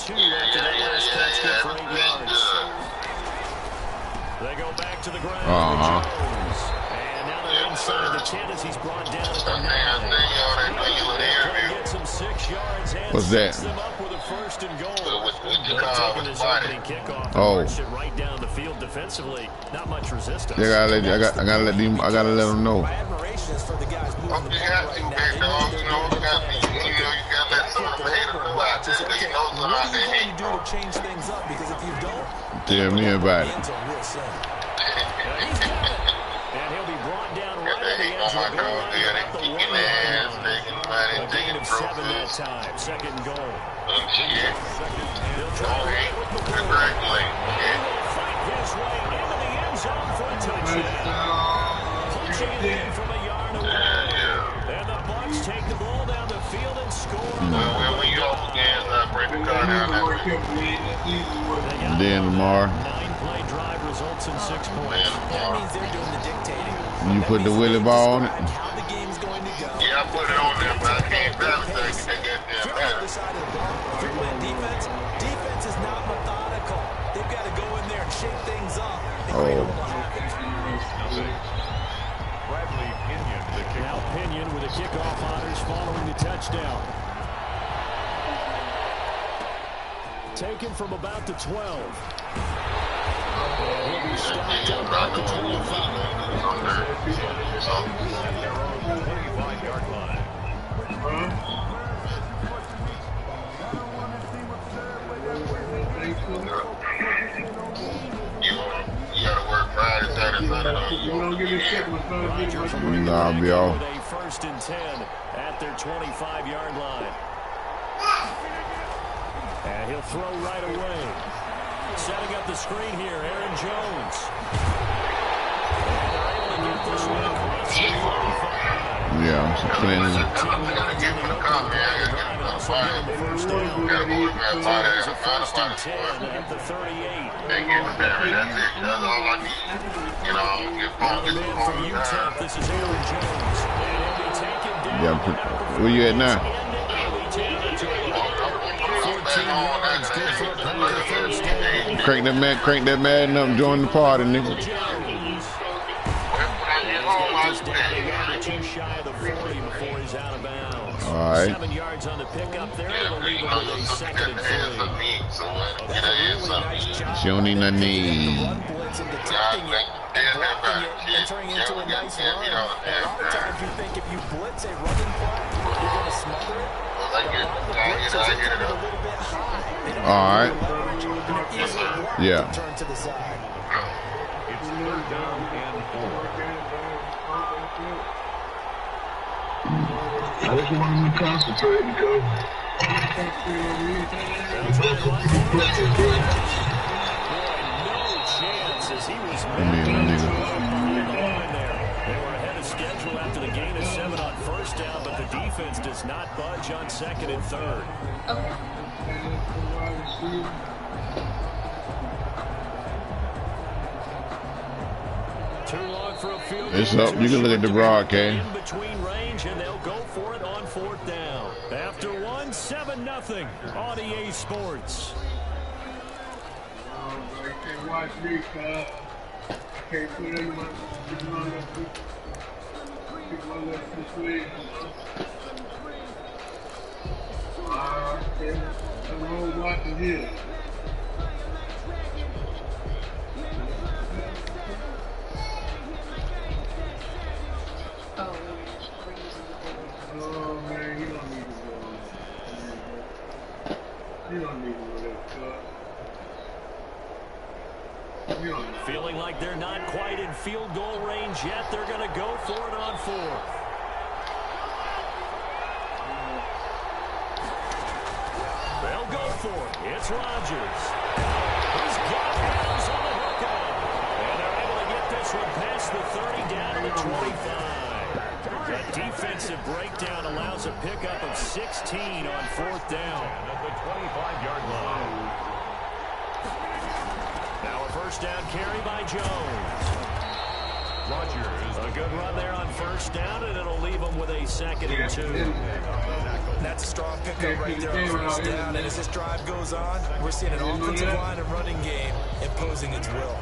2 after that last catch good for 8 yards. They go back to the ground with Jones. And now they're inside the 10 as he's brought down at the 9. Gets him 6 yards and what's that? sets them up with a 1st and goal. They're taking this opening kickoff and marched it right down the field defensively. Not much resistance. I gotta let them know. My admiration is for the guys moving the ball right now. You gotta let some of them haters relax. What are you going to do to change things up? Because if you don't, tell me about it. And he'll be brought down right at the edge of the goal line at the 1 yard line. A gain of 7 that time. 2nd goal. He'll try to run with the ball. He'll fight his way into the end zone for a touchdown. Punching it in from a yard away. And the Bucs take the ball down the field and score. And then Lamar, 9-play drive results in 6 points. that means they're doing the dictating. you put the Willie ball on it. How the game's going to go. Yeah, I put it on there, but I can't balance it. If you're on the other side of the ball, if you're playing defense is not methodical. They've got to go in there and shake things up. Now Pinion with a kickoff honors following the touchdown. Taken from about the 12. And he'll be stopped at about the 25. 25-yard line. You gotta work Friday, Saturday, Sunday. Nah, I'll be off. With a 1st and 10 at their 25-yard line. And he'll throw right away. Setting up the screen here, Aaron Jones. And they're able to get this one across the 45. Yeah, I'm playing it. I gotta get for the car, man. I gotta get for the fire. Gotta go with my body. There's a 1st and 10 at the 38. They get the battery. That's it. That's all I need. You know, get phone, get the Man phone. from UTEP, this is Aaron Jones. And he'll be taken down. Yeah, where you at now? 14 yards, good for a punt to 1st down. Crank that Madden up, join the party, nigga. Just down a yard or 2 shy of the 40 before he's out of bounds. All right. 7 yards on the pickup there. It'll leave him with a 2nd and 3. She don't need nothing to eat. Run blitz and detecting it and blocking it and entering into a nice run. And a lot of times you think if you blitz a running play, you're going to smother it. But a lot of the blitzes are coming a little bit high. All right. Yeah. Turn to the side. It's 3rd down and 4. I just want to concentrate because No chance as he was behind the line there. They were ahead of schedule after the gain of 7 on 1st down, but the defense does not budge on 2nd and 3rd. Too long for a field goal. It's up. You can look at the broadcast. In between range, and they'll go for it on 4th down. After 1, 7-0 on EA Sports. you can't watch me, cuz. Can't put anyone this week. I'm all watching here. Oh man, you don't need to go. You don't need to go that far. Feeling like they're not quite in field goal range yet. They're going to go for it on 4th. They'll go for it. It's Rodgers. He's got hands on the hookup. And they're able to get this one past the 30 down to the 25. That defensive breakdown allows a pickup of 16 on 4th down. At the 25-yard line. Now a 1st down carry by Jones. Rodgers. A good run there on first down, and it'll leave them with a 2nd and 2. That's a strong pickup right there on first down. And as this drive goes on, we're seeing an offensive line and running game imposing its will.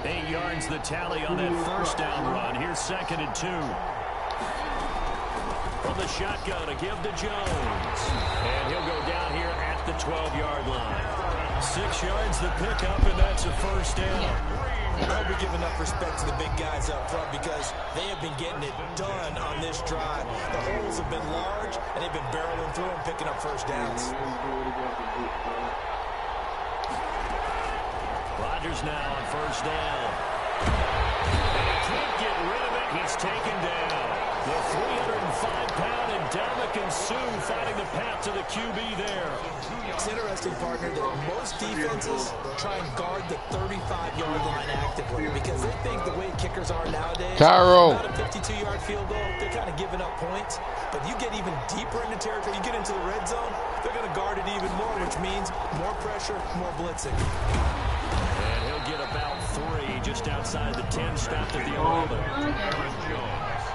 8 yards the tally on that first down run. Here's 2nd and 2. From the shotgun, a give to Jones. And he'll go down here at the 12-yard line. 6 yards the pickup, and that's a first down. I'll be giving enough respect to the big guys up front because they have been getting it done on this drive. The holes have been large, and they've been barreling through and picking up first downs. Rodgers now on first down. And he can't get rid of it. He's taken down. The 305-pound Ndamukong Suh fighting the path to the QB there. It's interesting, partner, that most defenses try and guard the 35-yard line actively because they think the way kickers are nowadays, Cairo. not a 52-yard field goal, they're kind of giving up points. But you get even deeper into territory, you get into the red zone, they're going to guard it even more, which means more pressure, more blitzing. And he'll get about 3 just outside the 10, stopped at the 11. Aaron Jones.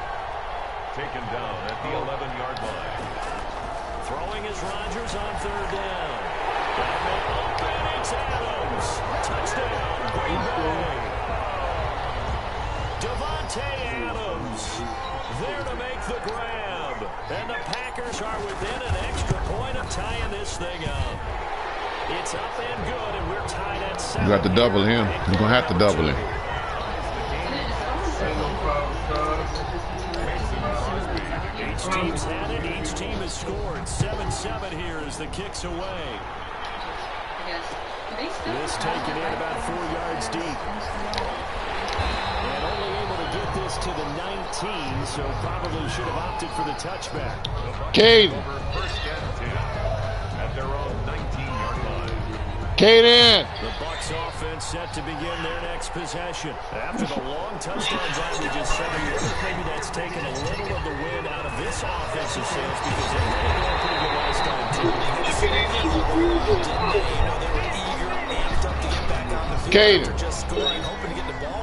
Taken down at the 11-yard line. Throwing is Rodgers on third down. Got man open, it's Adams. Touchdown, Green Bay. Devontae Adams there to make the grab. And the Packers are within an extra point of tying this thing up. It's up and good, and we're tied at 7. You got to double him. You're going to have to double him. Each team's had it. Each team has scored. 7-7 here as the kick's away. This taken in about 4 yards deep. And only able to get this to the 19, so probably should have opted for the touchback. Cade. First and 10 at their own 19-yard line. Caden. The Bucs offense set to begin their next possession. After the long touchdown drive we just said, maybe that's taken a little of the wind out of this offensive sails because they really doing pretty good last time too. Caden.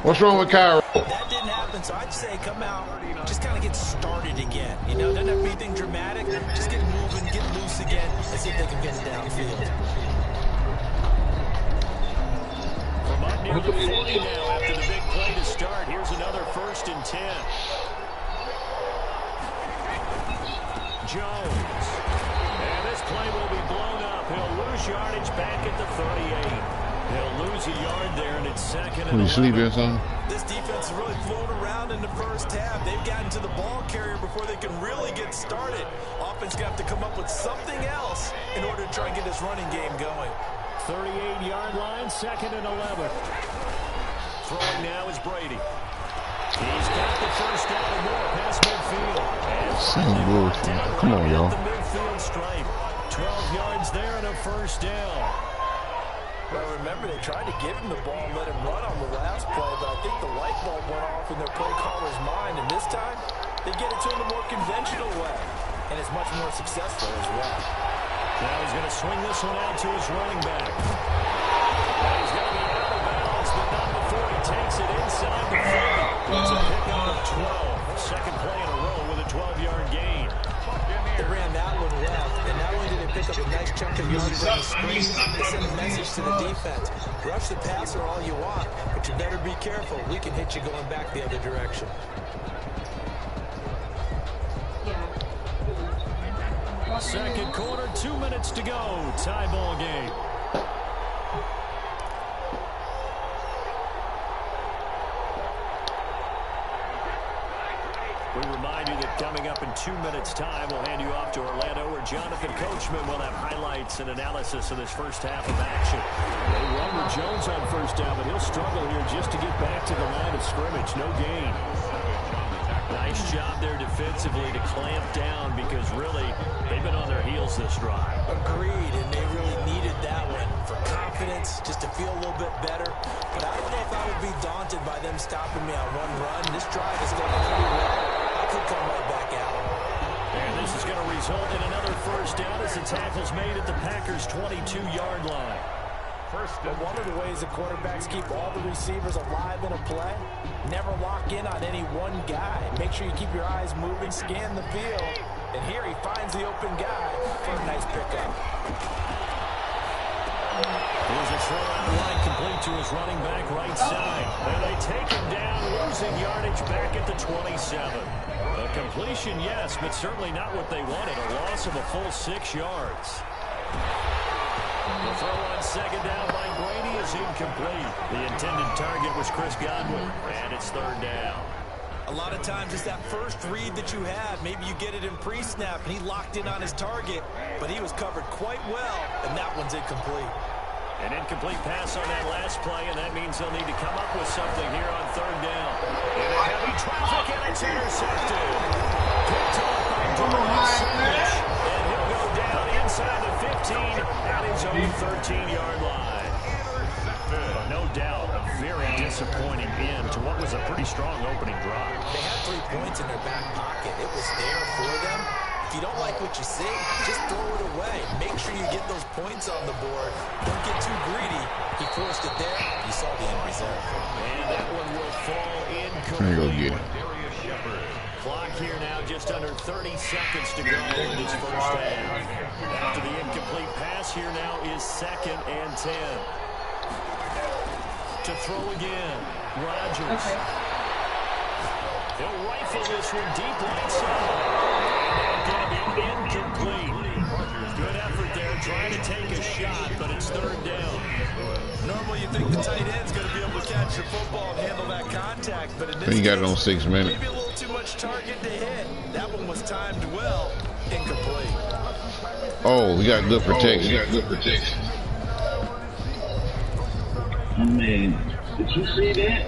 What's wrong with Cairo? That didn't happen, so I'd say come out, just kind of get started again. You know, doesn't have to be anything dramatic. Just get moving, get loose again, and see if they can get it downfield. From up near the 40 now after the big play to start. Here's another 1st and 10. Jones. And this play will be blown up. He'll lose yardage back at the 38. He'll lose a yard there, and it's 2nd and 11. You sleep or something? This defense is really flown around in the first half. They've gotten to the ball carrier before they can really get started. Offense going to have to come up with something else in order to try and get this running game going. 38-yard line, 2nd and 11. Throwing now is Brady. He's got the first down and more past midfield. Same bullshit. Come on, y'all. The midfield stripe. 12 yards there and a first down. Well, remember, they tried to give him the ball and let him run on the last play, but I think the light bulb went off in their play caller's mind, and this time, they get it to him the more conventional way, and it's much more successful as well. Now he's going to swing this one out to his running back. And he's going to be out of bounds, but not before he takes it inside the 40. It's a pickup of 12. Second play in a row with a 12-yard gain. They ran that one left, and not only did they pick up a nice chunk of yards on the screen, they sent a message to the defense. Rush the passer all you want, but you better be careful. We can hit you going back the other direction. Second quarter, 2 minutes to go. Tie ball game. We remind you that coming up in 2 minutes' time, we'll hand you off to Orlando, where Jonathan Coachman will have highlights and analysis of this first half of action. They run with Jones on first down, but he'll struggle here just to get back to the line of scrimmage. No gain. Nice job there defensively to clamp down because really they've been on their heels this drive. Agreed, and they really needed that one for confidence, just to feel a little bit better. But I don't know if I would be daunted by them stopping me on one run. This drive is going pretty well. I could come right back out. And this is going to result in another first down as the tackle's made at the Packers' 22-yard line. But one of the ways the quarterbacks keep all the receivers alive in a play, never lock in on any one guy. Make sure you keep your eyes moving, scan the field, and here he finds the open guy for a nice pickup. Here's a throw out line complete to his running back right side. And they take him down, losing yardage back at the 27. A completion, yes, but certainly not what they wanted. A loss of a full 6 yards. The throw on second down by Brady is incomplete. The intended target was Chris Godwin, and it's third down. A lot of times it's that first read that you have. Maybe you get it in pre-snap, and he locked in on his target, but he was covered quite well, and that one's incomplete. An incomplete pass on that last play, and that means they'll need to come up with something here on third down. In a heavy traffic, and it's intercepted. Picked off by Dorian Sandwich, and he'll go down inside the 15 at his own 13-yard line. No doubt, a very disappointing end to what was a pretty strong opening drive. They had 3 points in their back pocket. It was there for them. If you don't like what you see, just throw it away. Make sure you get those points on the board. Don't get too greedy. He forced it there. You saw the end result. And that one will fall incomplete. There you go, get it. Clock here now, just under 30 seconds to go in this first half. After the incomplete pass, here now is 2nd and 10. To throw again, Rodgers. Okay. He'll rifle this one deep right side. Going to be incomplete. Good effort there, trying to take a shot, but it's third down. Normally you think the tight end's going to be able to catch the football and handle that contact, but in this Then you got it case, on 6 minutes. maybe a little too much target to hit. That one was timed well. Incomplete. Oh, we got good protection. I mean, did you see that?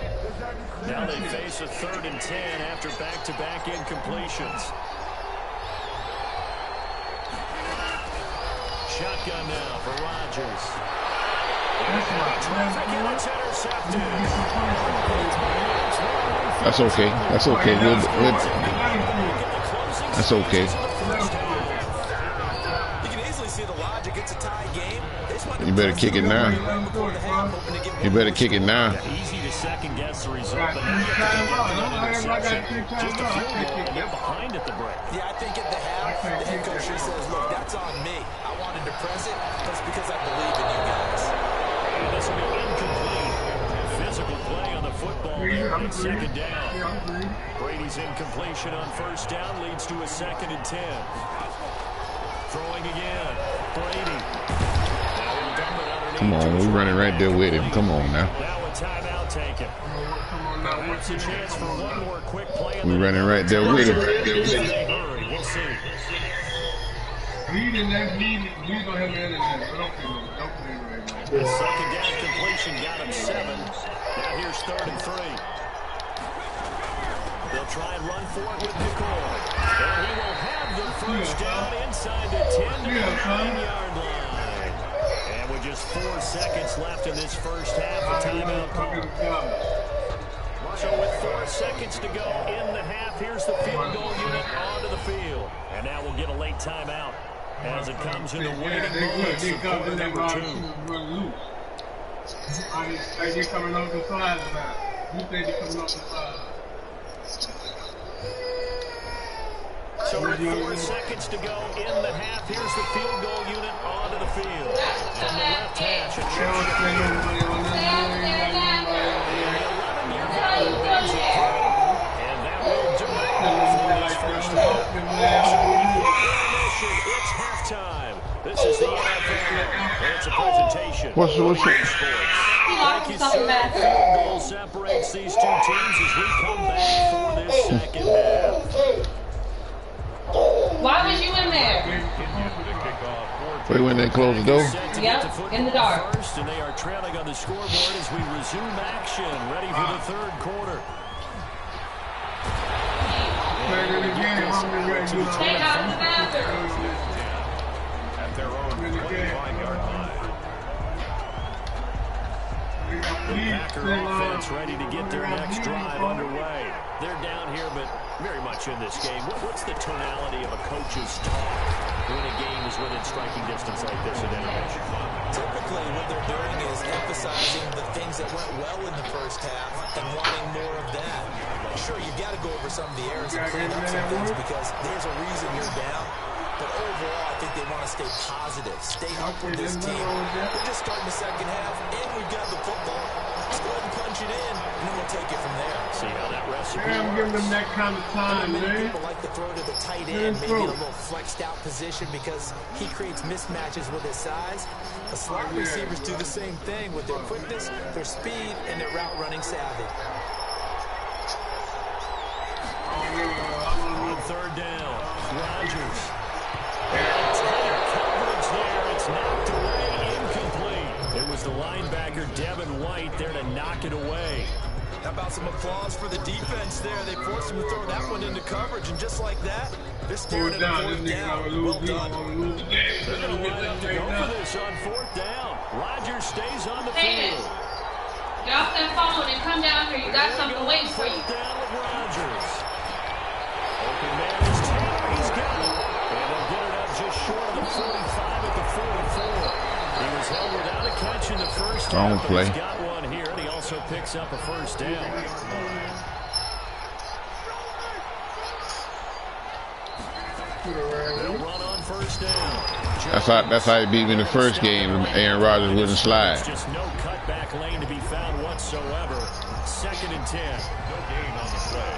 Now they face a 3rd and 10 after back-to-back incompletions. Shotgun now for Rodgers. Traffic, and it's intercepted. That's okay. That's okay. That's okay. You can easily see the logic. It's a tie game. You better kick it now. You better kick it now. Easy to second-guess the result, but now you have to interception. Just a field goal, and they're behind at the break. Yeah, I think at the half, the head coach just says, look, that's on me. I wanted to press it. That's because I believe in you guys. And this will be incomplete. Physical play on the football there on 2nd down. Brady's incompletion on 1st down leads to a 2nd and 10. Throwing again. Brady. Come on, we're running right there with him. Come on now. Now a timeout taken. Perhaps a chance for one more quick play. We're running right there with him. Hurry, we'll see. He's gonna have the internet, so don't play right now. The 2nd down completion got him 7. Now here's 3rd and 3. They'll try and run for it with McCoy. And he will have the first down inside the 10-yard line. And with just 4 seconds left in this first half, a timeout call. So with 4 seconds to go in the half, here's the field goal unit onto the field. And now we'll get a late timeout as it comes into waiting moments of quarter number 2. I think coming off the side now. You think they're coming off the side? So with 4 seconds to go in the half, here's the field goal unit onto the field. From the left hash, a chance to the 11-year value brings it through. And that will do it for this first half. It's halftime. This is the NFL. And it's a presentation. What's Thank you, sir. Field goal separates these two teams as we come back for this second half. Why was you in there? Wait, when they close the door? Yep, in the dark. First, and they are trailing on the scoreboard as we resume action, ready for the 3rd quarter. Take out the bathroom. At their own 25-yard line. The Packer offense ready to get their next drive underway. They're down here, but very much in this game. What's the tonality of a coach's talk when a game is within striking distance like this at intermission? Typically, what they're doing is emphasizing the things that went well in the first half and wanting more of that. Sure, you've got to go over some of the errors and clean up some things because there's a reason you're down. But overall, I think they want to stay positive, stay up with this team. We're just starting the second half, and we've got the football. Let's go ahead and punch it in, and then we'll take it from there. See how that recipe I'm giving them that kind of time, Many man. people like to throw to the tight end, maybe in a little flexed out position because he creates mismatches with his size. The slot receivers do the same thing with their quickness, their speed, and their route running savvy. on third down. Rodgers. It's coverage there. It's knocked away, incomplete. It was the linebacker, Devin White, there to knock it away. How about some applause for the defense there? They forced him to throw that one into coverage, and just like that, they're staring at a fourth down. Well done. They're going to line up to go for this on fourth down. Rodgers stays on the field. Get off that phone and come down here. You got something waiting for you. Down with Rodgers. Open man is Taylor. He's got it. And they'll get it up just short of the 45 at the 44. He was held without a catch in the first half. He's got one here, and he also picks up a first down. They'll run on first down. That's how he beat me in the first game. Aaron Rodgers wouldn't slide. Just no cutback lane to be found whatsoever. 2nd and 10. No gain on the play.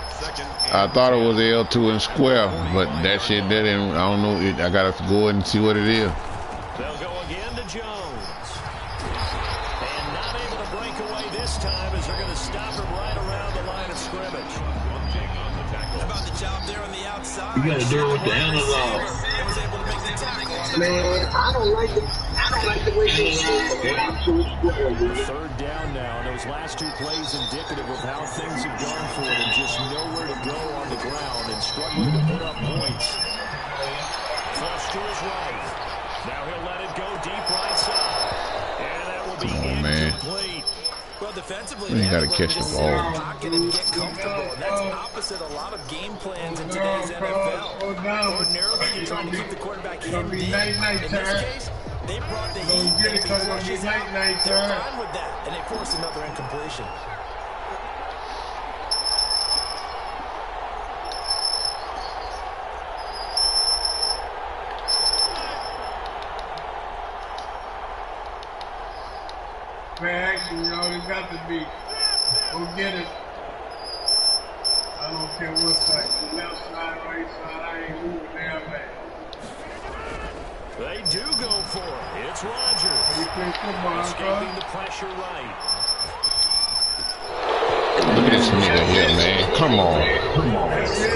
Second. I thought it was L2 and square, but that shit didn't. I don't know. I gotta go and see what it is. They'll go again to Jones. And not able to break away this time as they're going to stop him right around the line of scrimmage. How about the job there on the outside? You gotta do it with the analog. Was able to make the tackle. Man, I don't like the way they shoot. Third down now. And those last two plays indicative of how things have gone for him. Just nowhere to go on the ground and struggling to put up points. Flush to his right. Now he'll let it go deep right side. And that will be incomplete. Well, defensively, You gotta catch the ball. Pocket and get comfortable. And that's opposite a lot of game plans in today's NFL. Ordinarily, you're trying to keep the quarterback hemmed in. In this case, they brought the heat and the rushes out. They're fine with that, and they force another incompletion. Man, action, y'all. It got to be. Go get it. I don't care what side. The left side, right side. I ain't moving there, man. They do go for it. It's Rodgers. You play football, Escaping the pressure right. Look at this nigga here, man. Come on. That's it.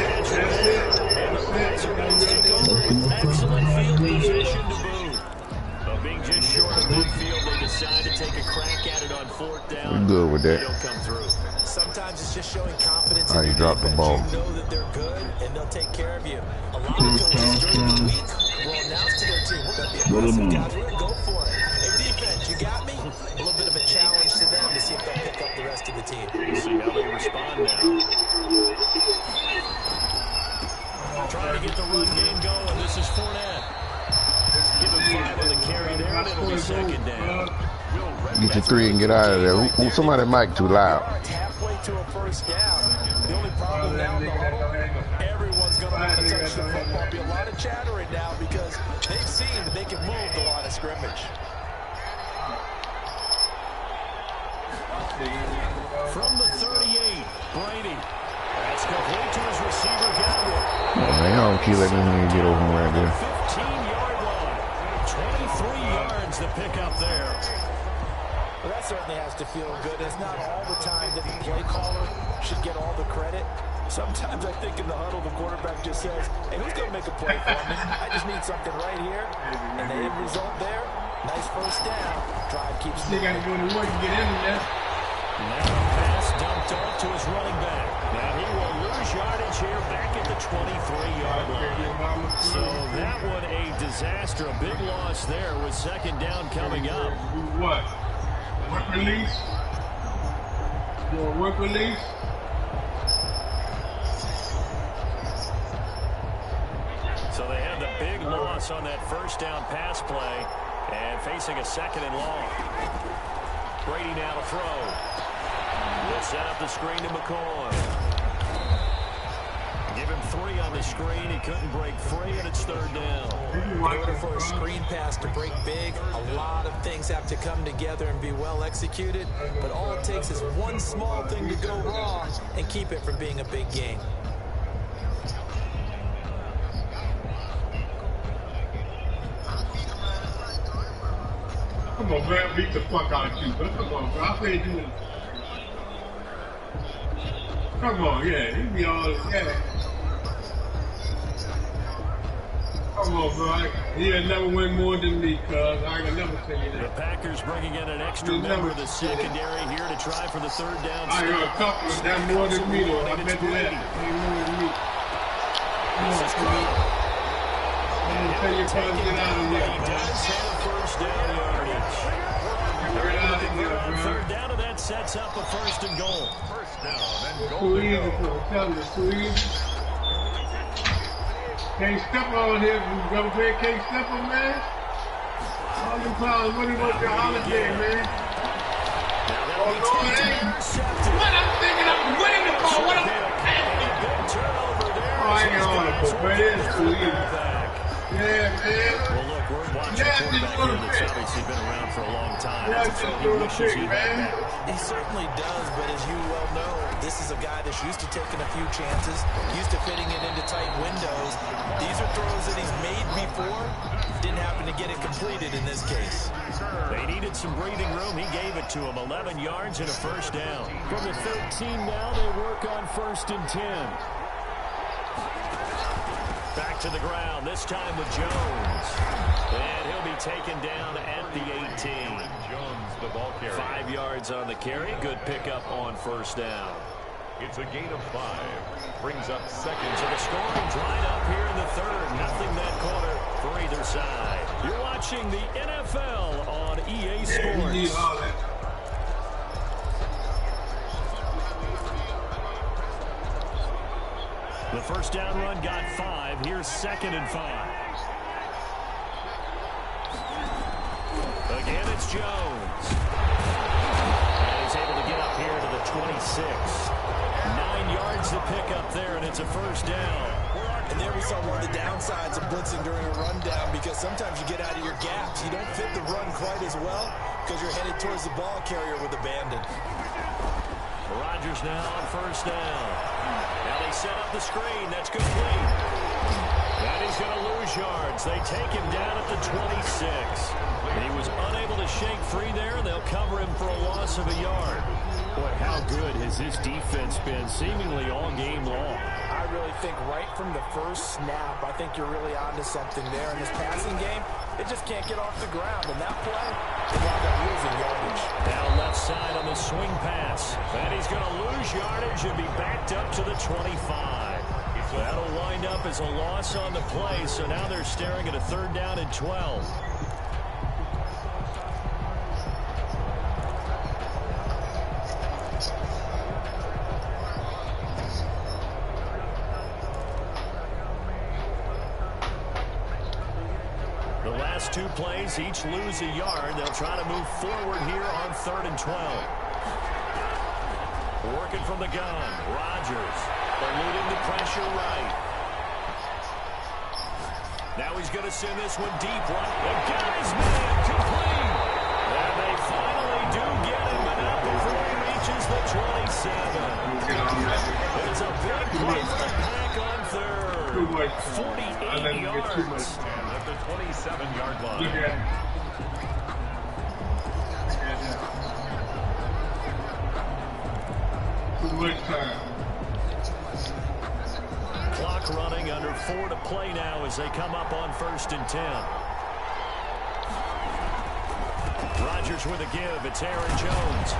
Excellent field position to boot. But being just short of midfield, they decide to take a crack at it on fourth down. We're good with that. They don't come through. Sometimes it's just showing confidence. How you drop the ball. You know that they're good, and they'll take care of you. A lot of coaches during the week will announce to their team, we're going to be aggressive, guys. We're going to go for it. Hey, defense, you got me? A little bit of a challenge to them to see if they'll pick up the rest of the team. See how they respond now. Trying to get the run game going. This is Fournette. Give him 5 on the carry there, and it'll be 2nd down. Get your 3 and get out of there. Somebody mic too loud. Halfway to a first down. The only problem now in the huddle, everyone's going to want to touch the football. There'll be a lot of chatter right now because they've seen that they can move the line of scrimmage. From the 38, Brady. That's complete to his receiver, Godwin. Oh, man, y'all don't keep letting him get over him right there. 15-yard line. 23 yards to pick up there. Well, that certainly has to feel good. It's not all the time that the play caller should get all the credit. Sometimes I think in the huddle, the quarterback just says, hey, who's going to make a play for me? I just need something right here. And the end result there, nice first down. Drive keeps They got to go to work and get in there. Now a pass dumped off to his running back. Now he will lose yardage here back at the 23-yard line. So that one a disaster. A big loss there with 2nd down coming up. Do what? Work release? Work release? So they had the big loss on that first down pass play. And facing a 2nd and long. Brady now to throw. Will set up the screen to McCoy. Give him 3 on the screen. He couldn't break free, and it's 3rd down. In order for a screen pass to break big, a lot of things have to come together and be well executed. But all it takes is one small thing to go wrong and keep it from being a big game. Come on, man, beat the fuck out of you. Come on, bro. I paid you. Come on, yeah. He be all, yeah. Come on, bro. He'll never win more than me, cuz. I can never tell you that. The Packers bringing in an extra member of the secondary here to try for the 3rd down. I got a couple of that more than me, though. I bet you that. Ain't more than me. Come on, cuz. I'm going to tell you, cuz, get out of here. He does have a 1st down yardage. Get out of here, bro. 3rd down, and that sets up a 1st and goal. 1st down and goal. Too easy, bro. I'm telling you, too easy. Can't step on here. You ever play can't step on, man? All them clowns, what do you want your holiday, man? Oh, Lord, hey. What I'm thinking, I'm winning the ball. What I'm Oh, I ain't on it, but it is too easy. Yeah, man. Well, look, we're watching a quarterback here that's obviously been around for a long time. He wishes he had that. He certainly does, but as you well know, this is a guy that's used to taking a few chances, used to fitting it into tight windows. These are throws that he's made before. Didn't happen to get it completed in this case. They needed some breathing room. He gave it to him. 11 yards and a 1st down. From the 13 now, they work on 1st and 10. Back to the ground, this time with Jones. And he'll be taken down at the 18. Jones, the ball carrier. 5 yards on the carry. Good pickup on 1st down. It's a gain of 5. Brings up 2nd. So the scoring's right up here in the 3rd. Nothing that quarter for either side. You're watching the NFL on EA Sports. The 1st down run got 5. Here's 2nd and 5. Again, it's Jones. And he's able to get up here to the 26. 9 yards to pick up there, and it's a 1st down. And there we saw one of the downsides of blitzing during a rundown, because sometimes you get out of your gaps. You don't fit the run quite as well because you're headed towards the ball carrier with abandon. Rodgers now on 1st down. Now they set up the screen. That's complete. And he's going to lose yards. They take him down at the 26. And he was unable to shake free there, and they'll cover him for a loss of a yard. Boy, how good has this defense been seemingly all game long? I really think right from the first snap, I think you're really onto something there. In this passing game, it just can't get off the ground. And that play, they wound up losing yardage. Now left side on the swing pass. And he's going to lose yardage and be backed up to the 25. That'll wind up as a loss on the play. So now they're staring at a 3rd down and 12. The last 2 plays each lose a yard. They'll try to move forward here on 3rd and 12. Working from the gun. Rodgers eluding the pressure right. Now he's going to send this one deep right. The guy's man complete. And they finally do get him, but not before he reaches the 27. It's a big play for the Pack on 3rd. 48 yards. At the 27-yard line. Look at it. Too much time. Clock running, under 4 to play now as they come up on 1st and 10. Rodgers with a give. It's Aaron Jones.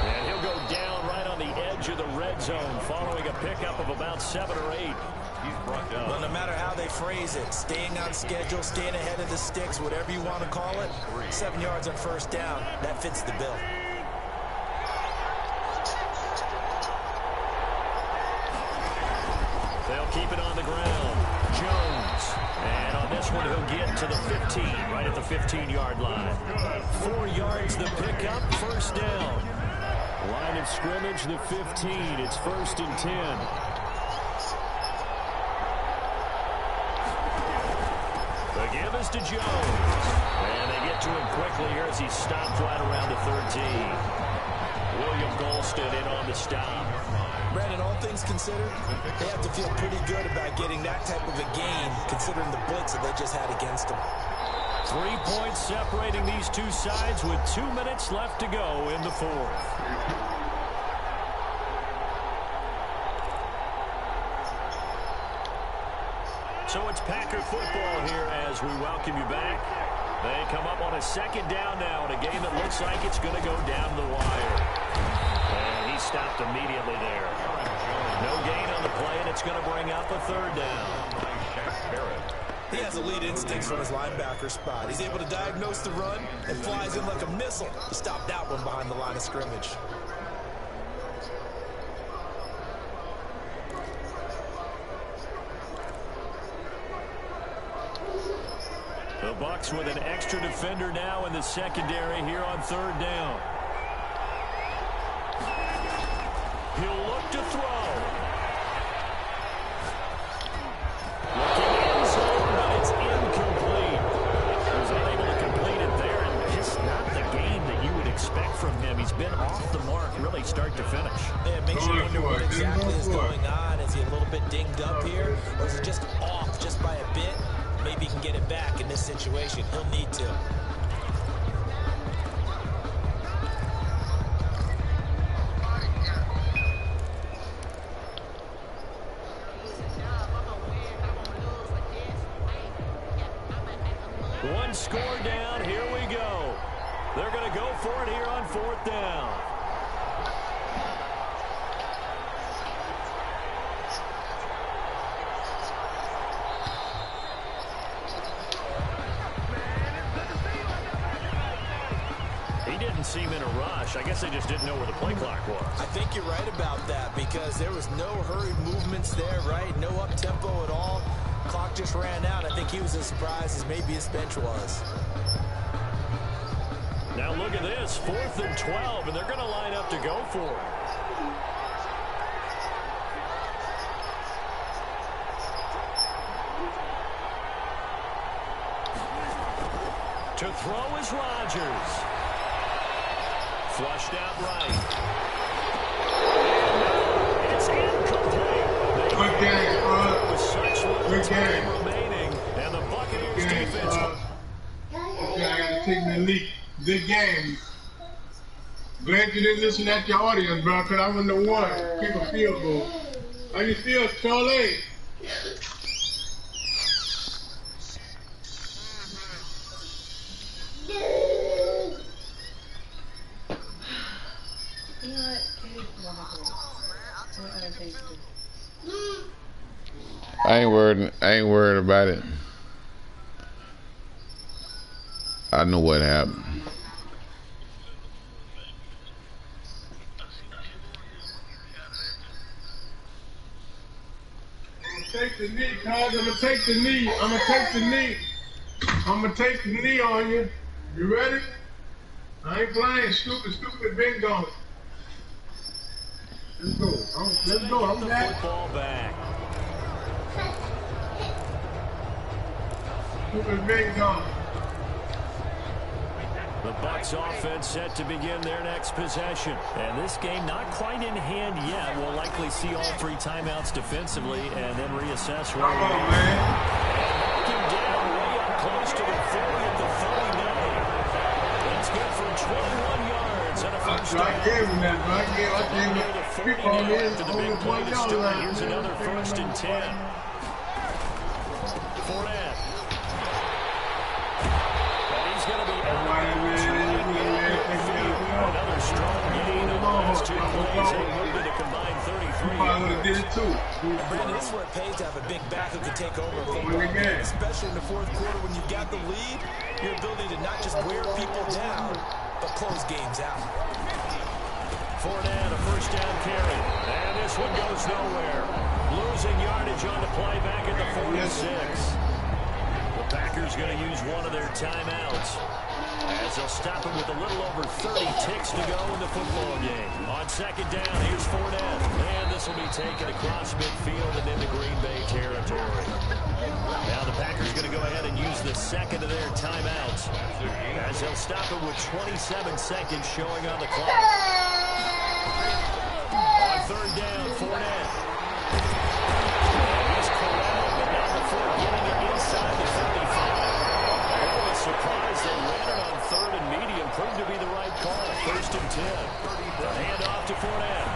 And he'll go down right on the edge of the red zone following a pickup of about 7 or 8. He's brought down. Well, no matter how they phrase it, staying on schedule, staying ahead of the sticks, whatever you want to call it, 7 yards on 1st down, that fits the bill. They'll keep it on the ground. Jones. And on this one, he'll get to the 15, right at the 15. 15-yard line. 4 yards the pickup, first down. Line of scrimmage, the 15. It's 1st and 10. The give is to Jones. And they get to him quickly here as he stopped right around the 13. William Golston in on the stop. Brandon, all things considered, they have to feel pretty good about getting that type of a gain, considering the blitz that they just had against them. 3 points separating these two sides with 2 minutes left to go in the fourth. So it's Packer football here as we welcome you back. They come up on a 2nd down now in a game that looks like it's going to go down the wire. And he stopped immediately there. No gain on the play, and it's going to bring up a 3rd down. He has elite instincts from his linebacker spot. He's able to diagnose the run and flies in like a missile to stop that one behind the line of scrimmage. The Bucs with an extra defender now in the secondary here on 3rd down. He'll look to throw. Looking in zone, but it's incomplete. He was unable to complete it there, and just not the game that you would expect from him. He's been off the mark really start to finish. Yeah, it makes you wonder what exactly is going on. Is he a little bit dinged up here, or is it just off just by a bit? Maybe he can get it back in this situation. He'll need to. One score down. Here we go. They're going to go for it here on 4th down. Seem in a rush. I guess they just didn't know where the play clock was. I think you're right about that because there was no hurried movements there, right? No up-tempo at all. Clock just ran out. I think he was as surprised as maybe his bench was. Now look at this. 4th and 12, and they're going to line up to go for it. To throw is Rodgers. Flushed out right. It's incomplete. Good game, With such little time remaining, and the Buccaneers defense. Okay, I got to take the lead. Good game. Glad you didn't listen at your audience, bro, because I wouldn't have won. Keep a field goal. How you feel, Charlie? I ain't worried about it. I know what happened. Take the knee, cuz. I'm gonna take the knee. I'm gonna take the knee on you. You ready? I ain't playing stupid bingo. Let's go. Let's go. I'm back. Football back. Stupid bingo. The Bucs offense set to begin their next possession. And this game not quite in hand yet. We'll likely see all 3 timeouts defensively and then reassess where Come on, man. knock him down way up close to the 30 at the 39. That's good for 21 yards and a first down. I gave him that, bro. I gave him people on here. To the big play to start. Here's another 1st and 10. Fournette. And he's going to be out. Another strong gain on the last 2 plays. They moved to combine 33 yards. Did it too. Brandon, this is where it pays to have a big back who can take over a football game, especially in the 4th quarter when you've got the lead. Your ability to not just wear people down, but close games out. Fournette, a first down carry. And this one goes nowhere. Losing yardage on the play back at the 46. The Packers Packers going to use one of their timeouts as they'll stop it with a little over 30 ticks to go in the football game. On second down, here's Fournette. And this will be taken across midfield and into Green Bay territory. Now the Packers going to go ahead and use the second of their timeouts as they'll stop it with 27 seconds showing on the clock. On third down, Fournette. And he's corralled, but not before getting it inside the 35. A surprise they ran it on third and medium. Proved to be the right call. First and 10. The handoff to Fournette.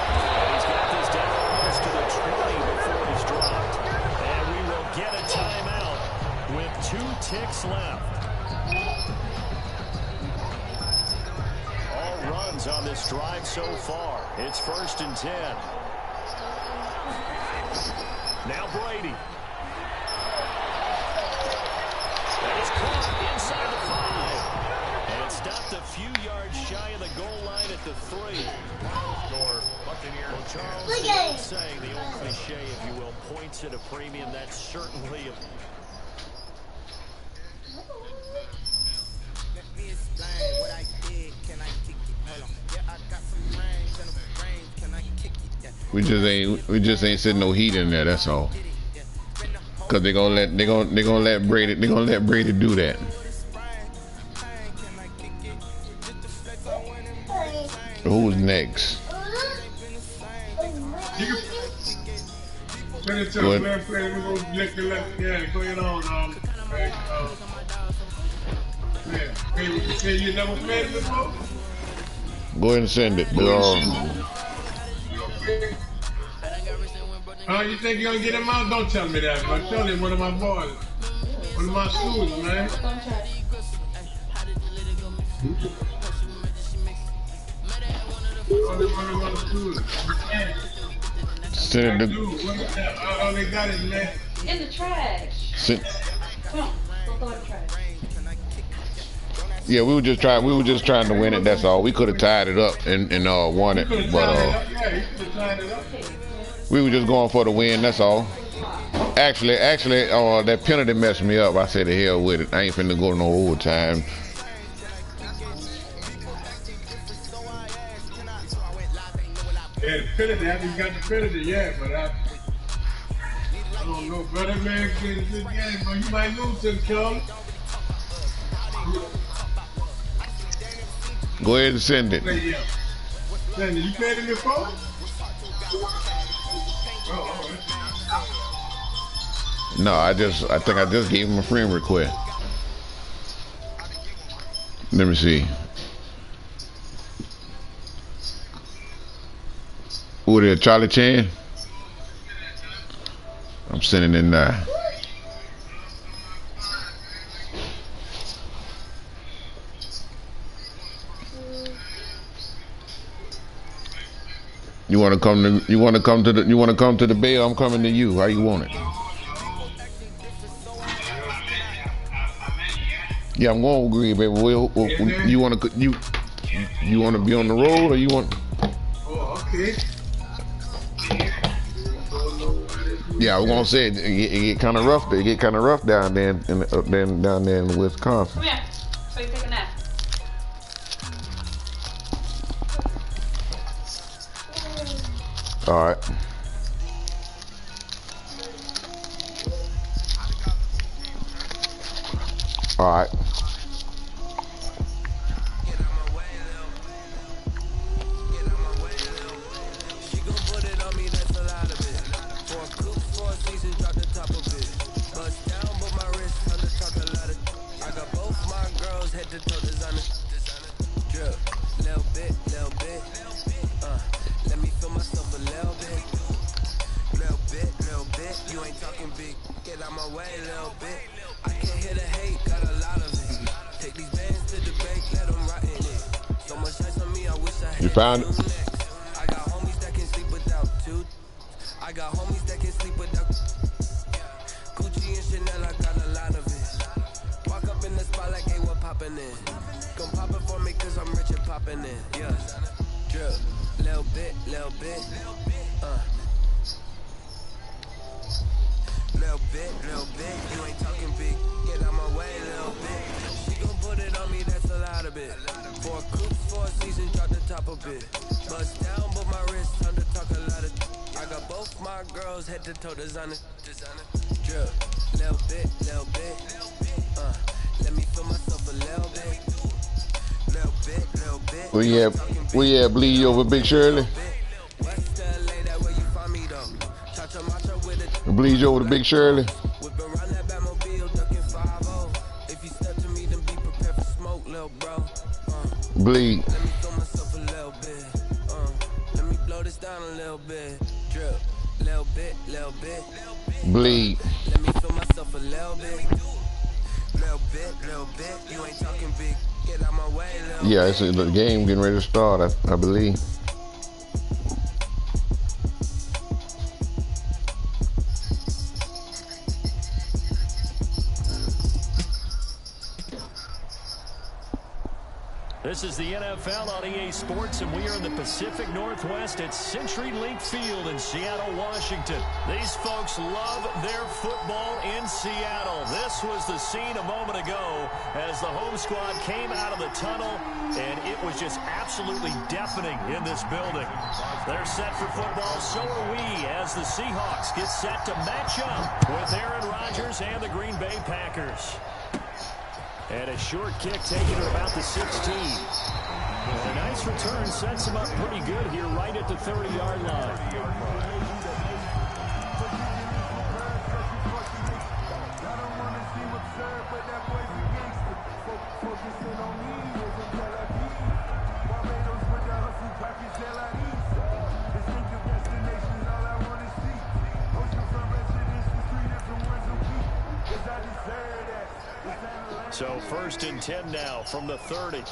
And he's got this down almost to the 20 before he's dropped. And we will get a timeout with 2 ticks left. All runs on this drive so far. It's first and 10. Now Brady. And it's caught inside the 5. And stopped a few yards shy of the goal line at the 3. Score, Buccaneers. Well, Charles, the old saying, the old cliche, if you will, points at a premium. That's certainly a... We just ain't sitting no heat in there. That's all. Cause they're gonna let Brady do that. Who's next? Go ahead. You never played before? Go ahead and send it. You think you're gonna get him out? Don't tell me that, but tell him one of my boys. One of my students, man. One of my students. Send it. All they got is, man. In the trash. Come on, go throw the trash. Yeah, we were just trying to win it. That's all. We could have tied it up and won it, but we were just going for the win. That's all. Actually, that penalty messed me up. I said the hell with it. I ain't finna go to no overtime. Yeah, the penalty. I haven't got the penalty yet, but I don't know. Brother man, good game, but you might lose to him, Charlie. Go ahead and send it. Send it. You played it before? No, I think I just gave him a friend request. Let me see. Who there, Charlie Chan? I'm sending it now. You want to come to the Bay? I'm coming to you. How you want it? Yeah, I'm going to agree, baby. You want to be on the road, or you want? Oh, okay. Yeah, I was gonna say it get kind of rough. It get kind of rough down there down there in Wisconsin. Come here. So you take a nap. All right. All right. You found it? I got homies that can sleep without two. I got homies that can sleep without Gucci and Chanel, I got a lot of it. Walk up in the spot like, hey, what poppin' in? Gon' pop it for me cause I'm rich and poppin' in. Yeah. Drip. Little bit. Little bit, you ain't talking big. Get out my way, little bit. She gon' put it on me, that's a lot of it. 4 coops, 4 seasons, drop the top a bit. Bust down, but my wrist, time to talk a lot of. I got both my girls head to toe designer. Drip, little bit. Let me feel myself a little bit. Little bit. Where you at, bleed over Big Shirley? Bleed you over to Big Shirley. Bleed. Let me feel myself a little bit. Let me blow this down a little bit. Drip, little bit. Bleed. Let me feel myself a little bit. Little bit. You ain't talking big. Get out my way, little Yeah, it's the game getting ready to start, I believe. This is the NFL on EA Sports, and we are in the Pacific Northwest at CenturyLink Field in Seattle, Washington. These folks love their football in Seattle. This was the scene a moment ago as the home squad came out of the tunnel, and it was just absolutely deafening in this building. They're set for football, so are we, as the Seahawks get set to match up with Aaron Rodgers and the Green Bay Packers. And a short kick taken at about the 16. And a nice return sets him up pretty good here right at the 30-yard line. So 1st and 10 now from the 30.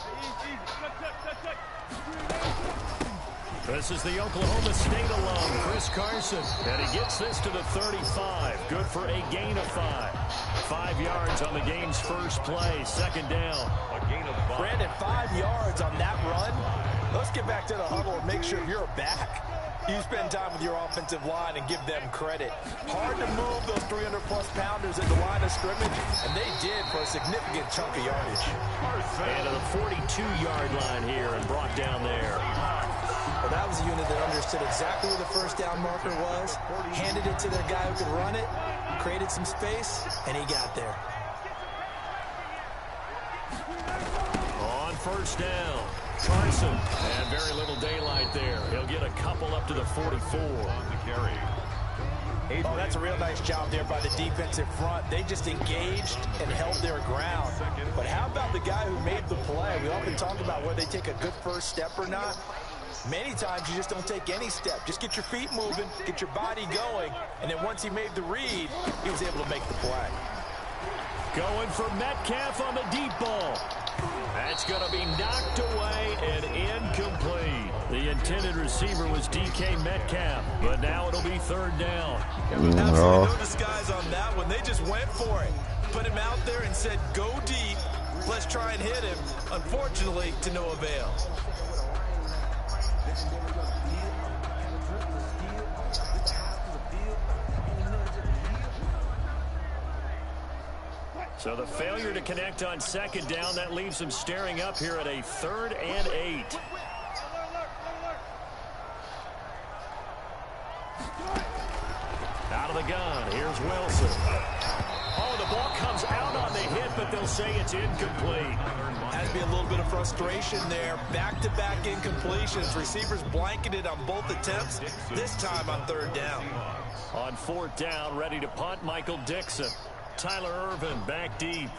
This is the Oklahoma State alum, Chris Carson. And he gets this to the 35. Good for a gain of 5. 5 yards on the game's first play. 2nd down. A gain of 5. Brandon, 5 yards on that run. Let's get back to the huddle and make sure you're back. You spend time with your offensive line and give them credit. Hard to move those 300-plus pounders at the line of scrimmage, and they did for a significant chunk of yardage. And to the 42-yard line here and brought down there. Well, that was a unit that understood exactly where the first down marker was, handed it to their guy who could run it, created some space, and he got there. On 1st down. Carson, and very little daylight there. He'll get a couple up to the 44. On the carry. Oh, that's a real nice job there by the defensive front. They just engaged and held their ground. But how about the guy who made the play? We often talk about whether they take a good first step or not. Many times you just don't take any step. Just get your feet moving, get your body going, and then once he made the read, he was able to make the play. Going for Metcalf on the deep ball. That's going to be knocked away and incomplete. The intended receiver was DK Metcalf, but now it'll be 3rd down. Absolutely no disguise on that one. They just went for it. Put him out there and said, go deep. Let's try and hit him. Unfortunately, to no avail. So the failure to connect on 2nd down, that leaves them staring up here at a 3rd and 8. Out of the gun, here's Wilson. Oh, the ball comes out on the hit, but they'll say it's incomplete. Has to be a little bit of frustration there. Back-to-back incompletions. Receivers blanketed on both attempts, this time on 3rd down. On 4th down, ready to punt, Michael Dixon. Tyler Irvin back deep.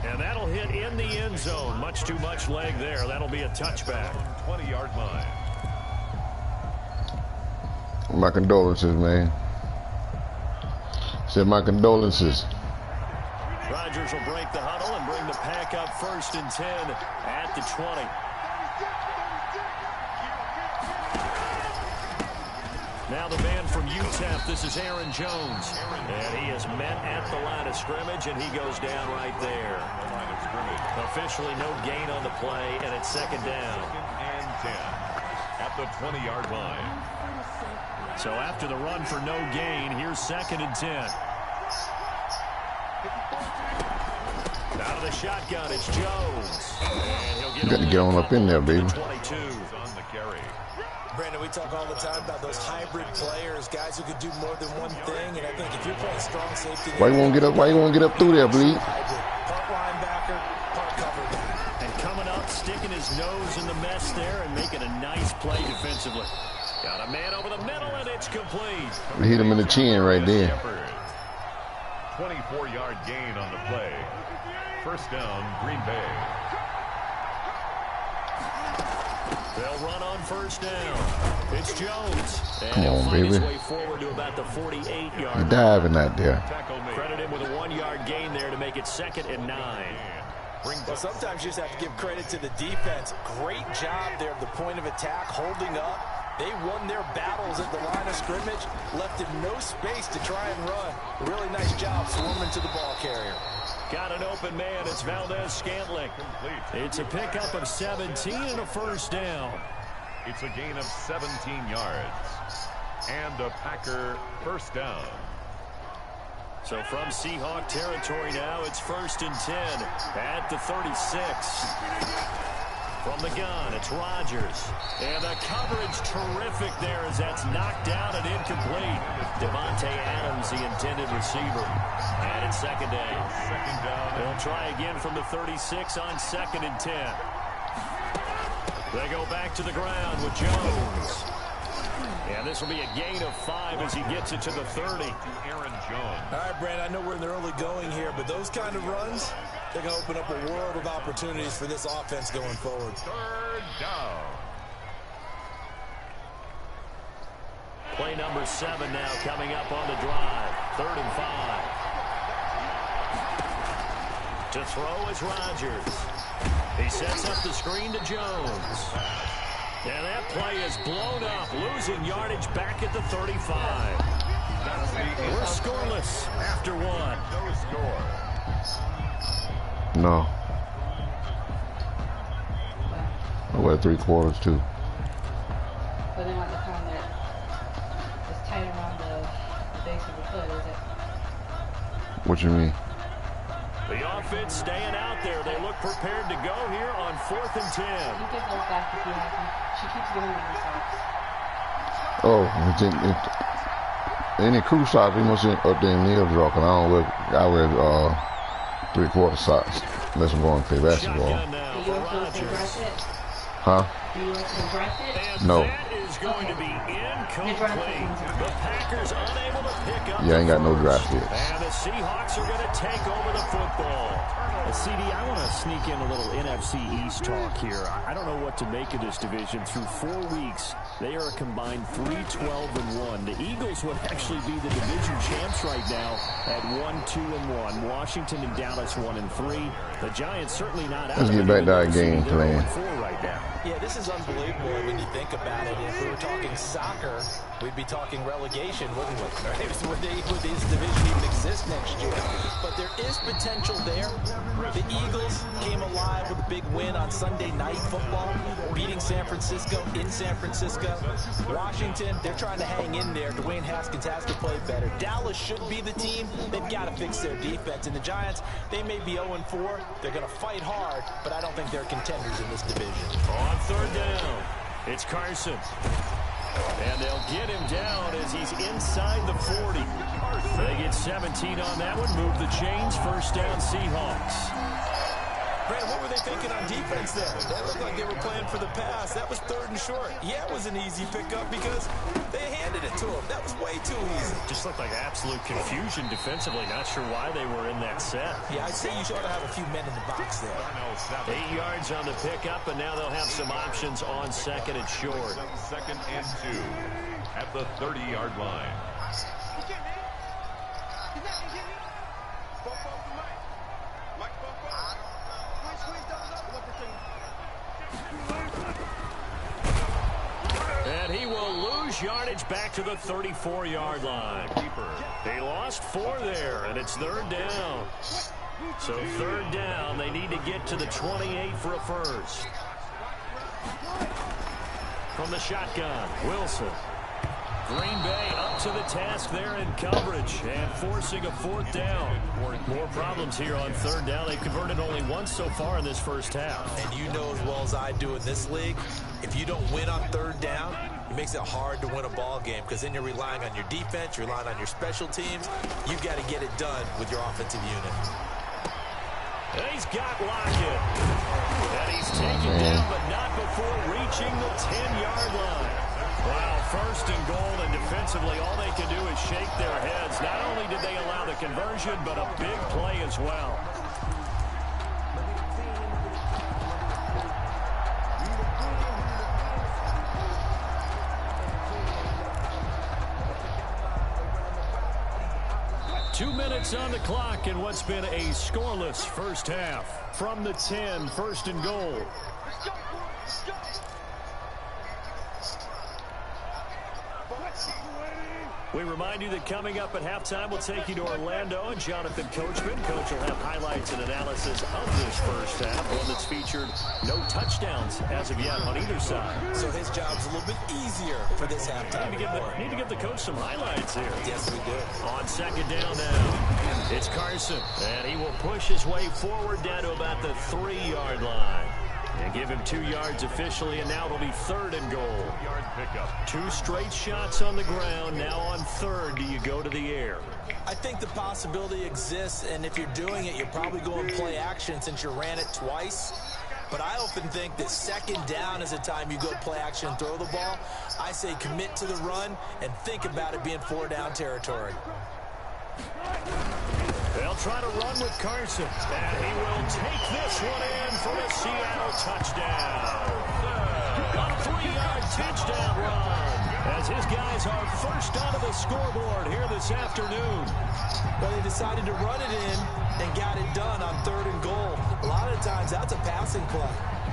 And that'll hit in the end zone. Much too much leg there. That'll be a touchback. 20-yard line. My condolences, man. Said my condolences. Rodgers will break the huddle and bring the pack up 1st and 10 at the 20. Now the man from UTEP, this is Aaron Jones. And he is met at the line of scrimmage, and he goes down right there. Officially no gain on the play, and it's second down. And 10 at the 20-yard line. So after the run for no gain, here's second and 10. Out of the shotgun, it's Jones. And he'll get You got to get on up in there, baby. 22. On the carry. Brandon, we talk all the time about those hybrid players, guys who could do more than one thing. And I think if you're playing strong safety, Why you won't get up? Why you won't get up through there, bleed? Part linebacker, part cover guy. And coming up, sticking his nose in the mess there and making a nice play defensively. Got a man over the middle, and it's complete. We hit him in the chin right there. 24-yard gain on the play. First down, Green Bay. They'll run on first down. It's Jones. And Come on, baby. his way forward to about the 48-yard You're diving out there. Credit him with a 1-yard gain there to make it second and 9. Well, sometimes you just have to give credit to the defense. Great job there at the point of attack, holding up. They won their battles at the line of scrimmage, left him no space to try and run. Really nice job swarming to the ball carrier. Got an open man. It's Valdez-Scantling. It's a pickup of 17 and a first down. It's a gain of 17 yards. And a Packer first down. So from Seahawk territory now, it's first and 10 at the 36. From the gun, it's Rodgers. And the coverage terrific there as that's knocked down and incomplete. Devontae Adams, the intended receiver. And it's second down. Second down. They'll try again from the 36 on second and 10. They go back to the ground with Jones. And this will be a gain of 5 as he gets it to the 30. Aaron Jones. All right, Brandon, I know we're in the early going here, but those kind of runs, they're going to open up a world of opportunities for this offense going forward. Third down. Play number 7 now coming up on the drive. 3rd and 5. To throw is Rodgers. He sets up the screen to Jones. And that play is blown up, losing yardage back at the 35. We're scoreless after 1. No score. No. We're at 3/4 too. But then like the kind that is tight around the base of the foot, is it? What you mean? The offense staying out there. They look prepared to go here on 4th and 10. You get those back if you have them. She keeps giving me the socks. Oh, any crew socks, we must up there in the drawer, because I wear 3/4 socks, unless I'm going to play basketball. Do you also say dress it? Huh? Do you also dress it? No. That is going to be incomplete. The Packers unable to pick up. Yeah, I ain't got no draft hits. And the Seahawks are going to take over the football. CD, I want to sneak in a little NFC East talk here. I don't know what to make of this division. Through 4 weeks, they are a combined 3-12-1. The Eagles would actually be the division champs right now at 1-2-1. Washington and Dallas 1-3. The Giants certainly not out. Let's get back to our game plan. Right now. Yeah, this is unbelievable when you think about it. If we were talking soccer, we'd be talking relegation, wouldn't we? Would this division even exist next year? But there is potential there. The Eagles came alive with a big win on Sunday Night Football, beating San Francisco in San Francisco. Washington, they're trying to hang in there. Dwayne Haskins has to play better. Dallas should be the team. They've got to fix their defense. And the Giants, they may be 0-4. They're going to fight hard, but I don't think they're contenders in this division. On 3rd down, it's Carson. And they'll get him down as he's inside the 40. They get 17 on that one. Move the chains. First down, Seahawks. Brad, what were they thinking on defense there? That looked like they were playing for the pass. That was 3rd and short. Yeah, it was an easy pickup because they handed it to him. That was way too easy. Just looked like absolute confusion defensively. Not sure why they were in that set. Yeah, I'd say you ought to have a few men in the box there. 8 yards on the pickup, and now they'll have some options on 2nd and short. 2nd and 2 at the 30-yard line. much yardage back to the 34-yard line. They lost 4 there, and it's 3rd down. So 3rd down, they need to get to the 28 for a first. From the shotgun, Wilson. Green Bay up to the task there in coverage and forcing a 4th down. More problems here on 3rd down. They've converted only once so far in this first half. And you know as well as I do in this league, if you don't win on 3rd down, it makes it hard to win a ball game because then you're relying on your defense, you're relying on your special teams. You've got to get it done with your offensive unit. And he's got Lockett. And he's taken down, but not before reaching the 10-yard line. Wow, 1st and goal, and defensively all they can do is shake their heads. Not only did they allow the conversion, but a big play as well. Two minutes on the clock in what's been a scoreless first half. From the 10, 1st and goal. We remind you that coming up at halftime, we'll take you to Orlando and Jonathan Coachman. Coach will have highlights and analysis of this first half, one that's featured no touchdowns as of yet on either side. So his job's a little bit easier for this halftime. Need to give the coach some highlights here. Yes, we do. On 2nd down now, it's Carson, and he will push his way forward down to about the 3-yard line. And give him 2 yards officially, and now it'll be 3rd and goal. 2 straight shots on the ground. Now on 3rd, do you go to the air? I think the possibility exists, and if you're doing it, you're probably going play action since you ran it twice. But I often think that 2nd down is a time you go play action and throw the ball. I say commit to the run and think about it being 4-down territory. They'll try to run with Carson, and he will take this one in for a Seattle touchdown. On a 3-yard touchdown run, as his guys are first onto the scoreboard here this afternoon. Well, they decided to run it in and got it done on 3rd and goal. A lot of times, that's a passing play.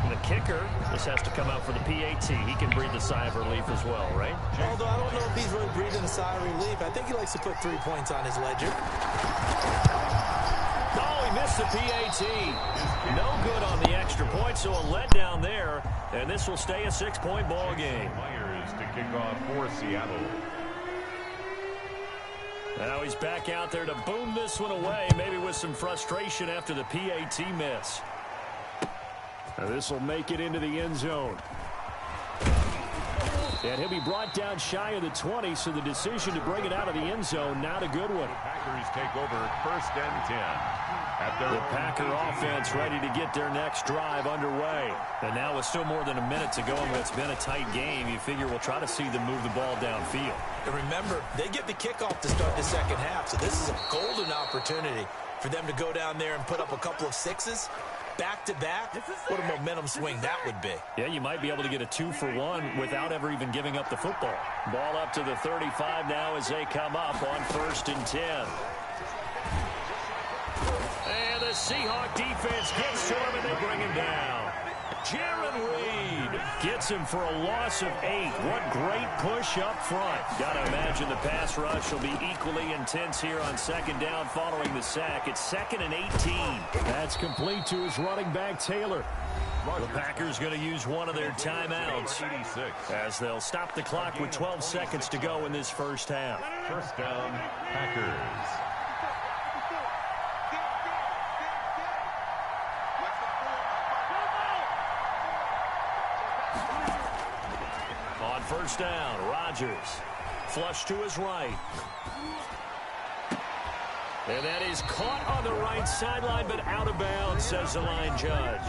The kicker, this has to come out for the PAT. He can breathe a sigh of relief as well, right? Although I don't know if he's really breathing a sigh of relief. I think he likes to put 3 points on his ledger. Oh, he missed the PAT. No good on the extra point, so a letdown there. And this will stay a 6-point ball game. Myers to kick off for Seattle. Now he's back out there to boom this one away, maybe with some frustration after the PAT miss. Now this will make it into the end zone. And he'll be brought down shy of the 20, so the decision to bring it out of the end zone, not a good one. The Packers take over 1st and 10. The Packer offense ready to get their next drive underway. And now with still more than a minute to go in what's been a tight game, you figure we'll try to see them move the ball downfield. And remember, they get the kickoff to start the 2nd half, so this is a golden opportunity for them to go down there and put up a couple of 6s. Back-to-back, what a momentum swing that would be. Yeah, you might be able to get a 2-for-1 without ever even giving up the football. Ball up to the 35 now as they come up on 1st and 10. And the Seahawk defense gets to him and they bring him down. Jaron Reed gets him for a loss of 8. What great push up front. Got to imagine the pass rush will be equally intense here on 2nd down following the sack. It's 2nd and 18. That's complete to his running back, Taylor. The Packers going to use one of their timeouts as they'll stop the clock with 12 seconds to go in this first half. 1st down, Packers. On 1st down, Rodgers. Flush to his right. And that is caught on the right sideline, but out of bounds, says the line judge.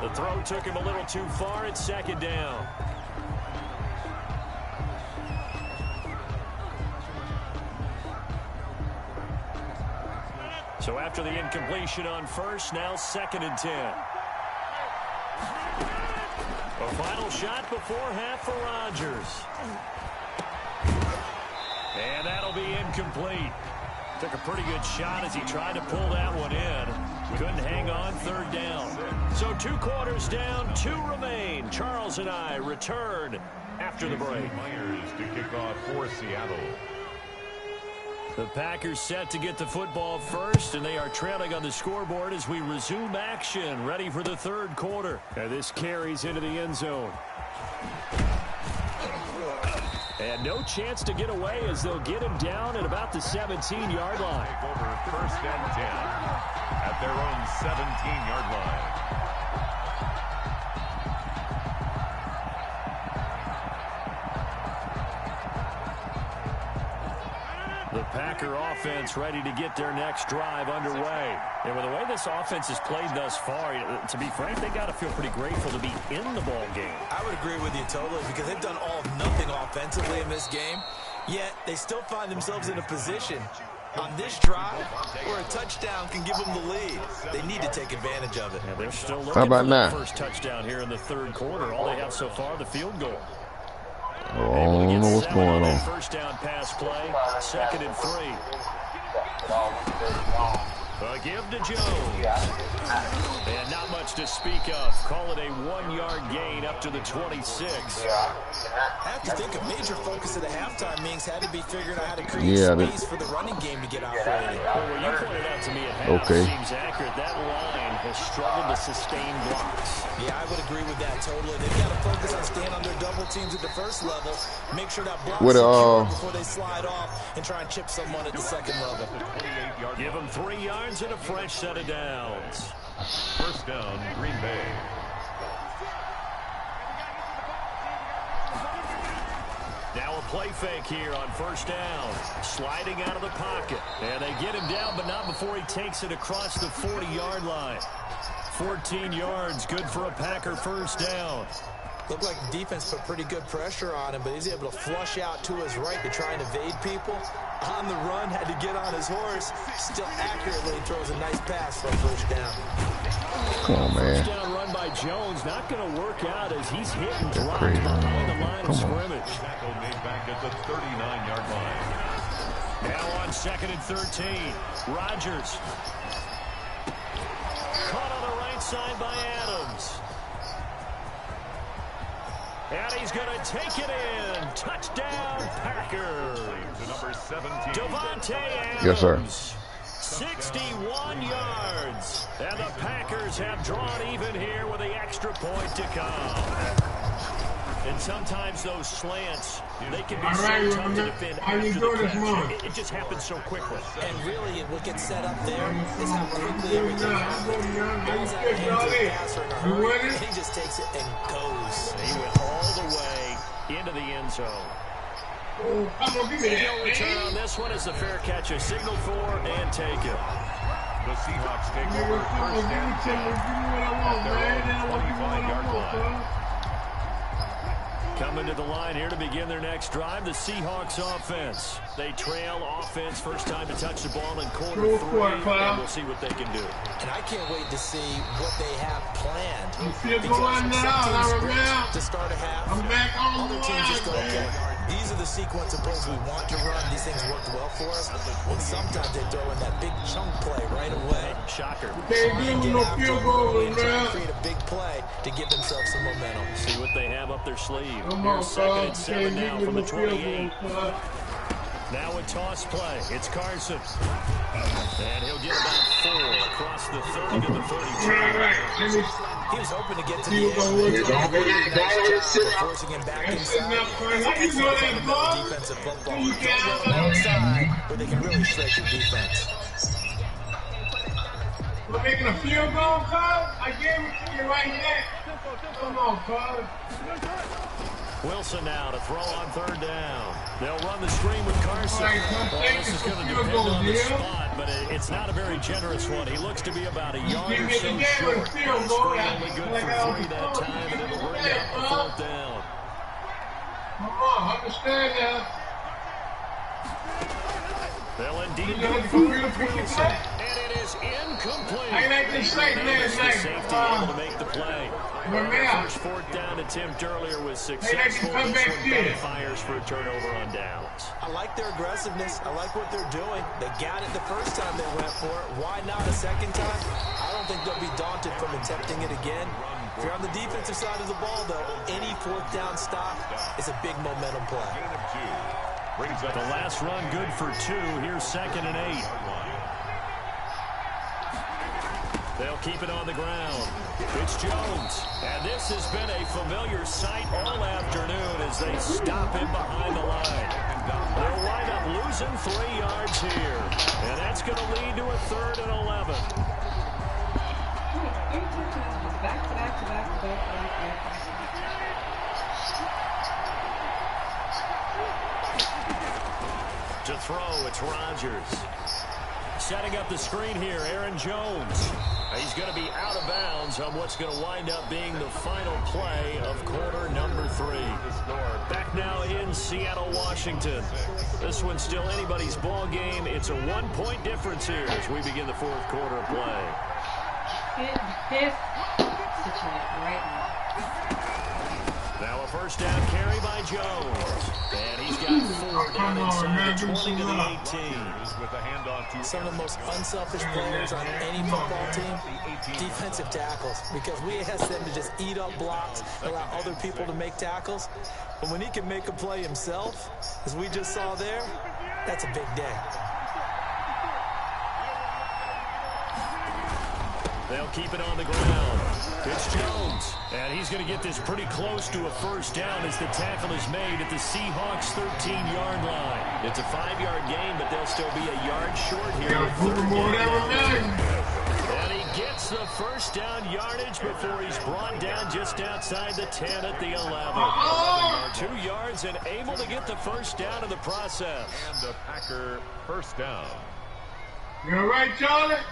The throw took him a little too far. It's 2nd down. So after the incompletion on 1st, now 2nd and 10. A final shot before half for Rodgers. And that'll be incomplete. Took a pretty good shot as he tried to pull that one in. Couldn't hang on, third down. So 2 quarters down, 2 remain. Charles and I return after the break. Myers to kick off for Seattle. The Packers set to get the football first, and they are trailing on the scoreboard as we resume action, ready for the third quarter. And this carries into the end zone. And no chance to get away as they'll get him down at about the 17-yard line. Over first and 10 at their own 17-yard line. The Packer offense ready to get their next drive underway. And with the way this offense has played thus far, to be frank, they got to feel pretty grateful to be in the ball game. I would agree with you totally because they've done all of nothing offensively in this game, yet they still find themselves in a position on this drive where a touchdown can give them the lead. They need to take advantage of it. Yeah, they're still looking How about for now? the first touchdown here in the third quarter. All they have so far, the field goal. Oh, I don't know what's going on. First down pass play, 2nd and 3. A give to Jones. And not much to speak of. Call it a 1-yard gain up to the 26. I have to think a major focus of the halftime meetings had to be figuring out how to create space for the running game to get operating. Well, what you pointed out to me at half seems accurate. That line has struggled to sustain blocks. Yeah, I would agree with that totally. They've got to focus on staying under double teams at the first level, make sure that block is secure before they slide off, and try and chip someone at the second level. Give them 3 yards and a fresh set of downs. First down, Green Bay. Now a play fake here on first down. Sliding out of the pocket. And they get him down, but not before he takes it across the 40-yard line. 14 yards, good for a Packer first down. Looked like the defense put pretty good pressure on him, but he's able to flush out to his right to try and evade people. On the run, had to get on his horse. Still accurately throws a nice pass for a first down. Come on, man. First down run by Jones. Not going to work out as he's hit and dropped behind the line of scrimmage. Tackle made back at the 39-yard line. Now on 2nd and 13. Rodgers. Caught on the right side by Adams. And he's going to take it in. Touchdown, Packers. Number 17. Devontae Adams. Yes, sir. 61 yards. And the Packers have drawn even here with the extra point to come. And sometimes those slants, they can be so tough to defend after the catch. It just happens so quickly. And really, what gets set up there is how quickly everything happens. Goes out of hands of the passer in a hurry, and he just takes it and goes. He went all the way into the end zone. No return on this one as the fair catch is signaled for and taken. The Seahawks take over first and 10 at their own 25-yard line. Coming to the line here to begin their next drive, the Seahawks offense. They trail offense, first time to touch the ball in quarter 3, and we'll see what they can do. And I can't wait to see what they have planned. You feel going now, to start a half. I'm back on Other teams just go, okay, these are the sequence of plays we want to run. These things worked well for us. And sometimes they throw in that big chunk play right away. Shocker. They do no field goal, man. Create a big play to give themselves some momentum. See what they have up their sleeve. Come on, Here's 2nd and 7 okay, now from the 28. goal, Now a toss play. It's Carson. And he'll get about 4 across the 30 to the 32. He was hoping to get to the edge. Forcing him back inside. Defensive football. Outside where they can really stretch your defense. We're making a field goal, cuz? I gave it to you right there. Come on, cuz. Wilson now to throw on 3rd down. They'll run the screen with Carson. This is going to depend on the spot, but it's not a very generous one. He looks to be about a yard or so short. Screen only good for 3 that time, and it'll bring up the 4th down. Come on, understand that. They'll indeed go for Wilson. And it is incomplete. I like the safety last night. Safety able to make the play. Their first fourth down attempt earlier was successful. This one fires for a turnover on downs. I like their aggressiveness. I like what they're doing. They got it the first time they went for it. Why not a second time? I don't think they'll be daunted from attempting it again. If you're on the defensive side of the ball, though, any fourth down stop is a big momentum play. The last run good for 2. Here's 2nd and 8. They'll keep it on the ground. It's Jones. And this has been a familiar sight all afternoon as they stop him behind the line. They'll wind up losing 3 yards here. And that's going to lead to a 3rd and 11. To throw, it's Rodgers. Setting up the screen here, Aaron Jones. He's going to be out of bounds on what's going to wind up being the final play of quarter number 3. Back now in Seattle, Washington. This one's still anybody's ball game. It's a 1-point difference here as we begin the 4th quarter of play. Now a first down carry by Jones. And he's got 4 down inside the 20 to the 18. Some of the most unselfish players on any football team, defensive tackles, because we ask them to just eat up blocks, allow other people to make tackles. But when he can make a play himself, as we just saw there, that's a big day. They'll keep it on the ground. It's Jones. And he's going to get this pretty close to a first down as the tackle is made at the Seahawks' 13-yard line. It's a 5-yard gain, but they'll still be a yard short here. And he gets the first down yardage before he's brought down just outside the 10 at the 11. 2 yards and able to get the first down in the process. And the Packer first down. You all right, Charlie?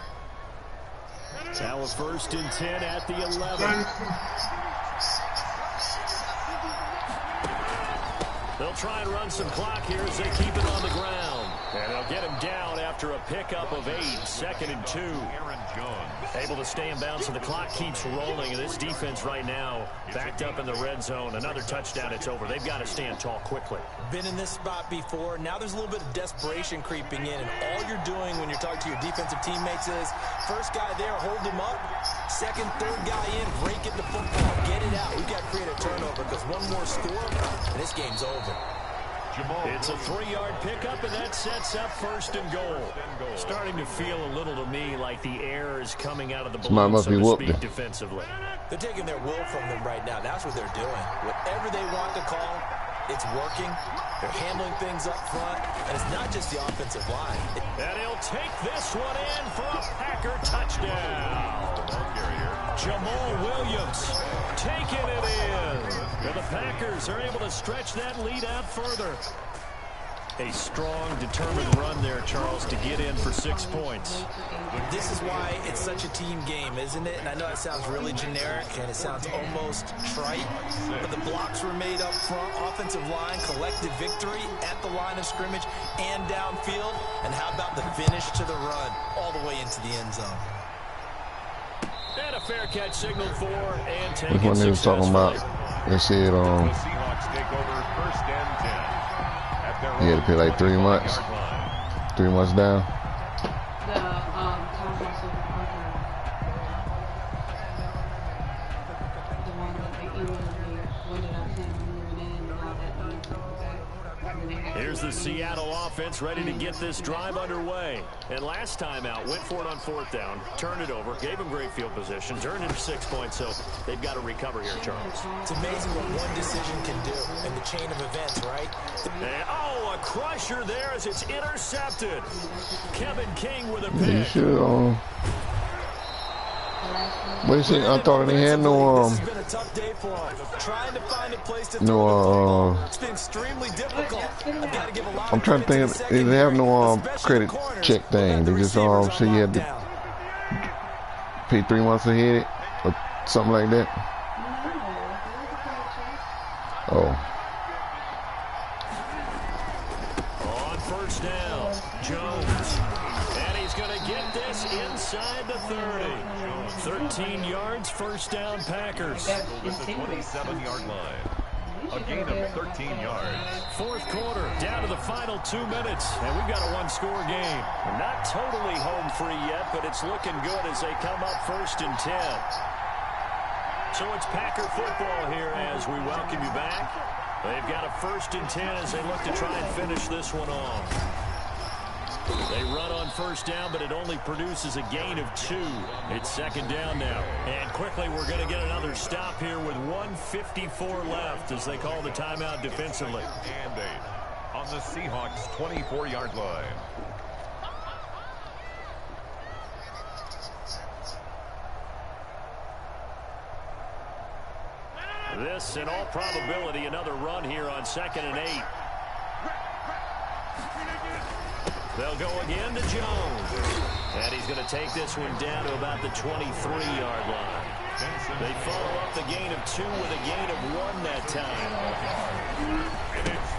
Now a 1st and 10 at the 11. They'll try and run some clock here as they keep it on the ground. And they'll get him down after a pickup of 8. 2nd and 2. Aaron Jones. Able to stay in bounds, and the clock keeps rolling. And this defense right now backed up in the red zone. Another touchdown, it's over. They've got to stand tall quickly. Been in this spot before. Now there's a little bit of desperation creeping in. And all you're doing when you're talking to your defensive teammates is, first guy there, hold him up. Second, third guy in, break it the football. Get it out. We've got to create a turnover because one more score, and this game's over. It's a 3-yard pickup, and that sets up 1st and goal. Starting to feel a little to me like the air is coming out of the balloon, so to speak, defensively. They're taking their will from them right now. That's what they're doing. Whatever they want to call, it's working. They're handling things up front, and it's not just the offensive line. And he'll take this one in for a Packer touchdown. Jamal Williams taking it in. And the Packers are able to stretch that lead out further. A strong, determined run there, Charles, to get in for 6 points. This is why it's such a team game, isn't it? And I know it sounds really generic and it sounds almost trite, but the blocks were made up front, offensive line, collective victory at the line of scrimmage and downfield. And how about the finish to the run all the way into the end zone? And a fair catch signal for and taken successfully. That's what they was talking about. They said, The Seahawks take over 1st and 10. he had to pay like 3 months. 3 months down. Here's the Seattle offense ready to get this drive underway. And last time out, went for it on 4th down, turned it over, gave him great field position, turned into 6 points, so they've got to recover here, Charles. It's amazing what one decision can do in the chain of events, right? And, a crusher there as it's intercepted. Kevin King with a pick. You should, what do you think? I thought they had no, This has been a tough day for him. Trying to find a place to no, it's been extremely difficult. I've got to give a lot I'm trying to think of, they have no credit check thing. They just so you had to pay 3 months ahead or something like that. On 1st down, Jones. going to get this inside the 30. 13 yards, first down, Packers. At the 27-yard line. A gain of 13 yards. Fourth quarter, down to the final 2 minutes, and we've got a one-score game. Not totally home free yet, but it's looking good as they come up 1st and 10. So it's Packer football here as we welcome you back. They've got a 1st and 10 as they look to try and finish this one off. They run on first down, but it only produces a gain of 2. It's second down now. And quickly, we're going to get another stop here with 1:54 left as they call the timeout defensively. And 8 on the Seahawks' 24-yard line. This, in all probability, another run here on 2nd and 8. They'll go again to Jones. And he's going to take this one down to about the 23-yard line. They follow up the gain of 2 with a gain of 1 that time.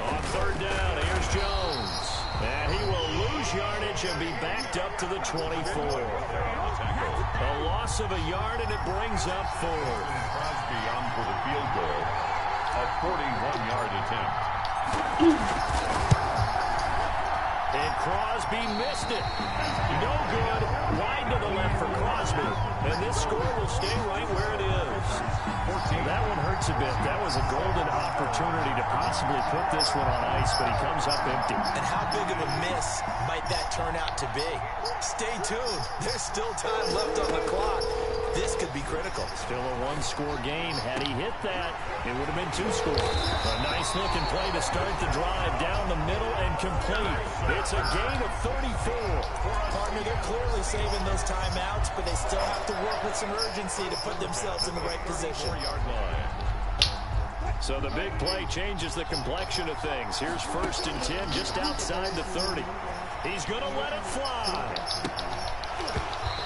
On third down, here's Jones. And he will lose yardage and be backed up to the 24. A loss of a yard, and it brings up 4. Crosby on for the field goal. A 41-yard attempt. And Crosby missed it. No good. Wide to the left for Crosby. And this score will stay right where it is. That one hurts a bit. That was a golden opportunity to possibly put this one on ice, but he comes up empty. And how big of a miss might that turn out to be? Stay tuned. There's still time left on the clock. This could be critical. Still a one-score game. Had he hit that, it would have been 2 scores. A nice-looking play to start the drive down the middle and complete. It's a gain of 34. Partner, they're clearly saving those timeouts, but they still have to work with some urgency to put themselves in the right position. So the big play changes the complexion of things. Here's 1st and 10 just outside the 30. He's going to let it fly.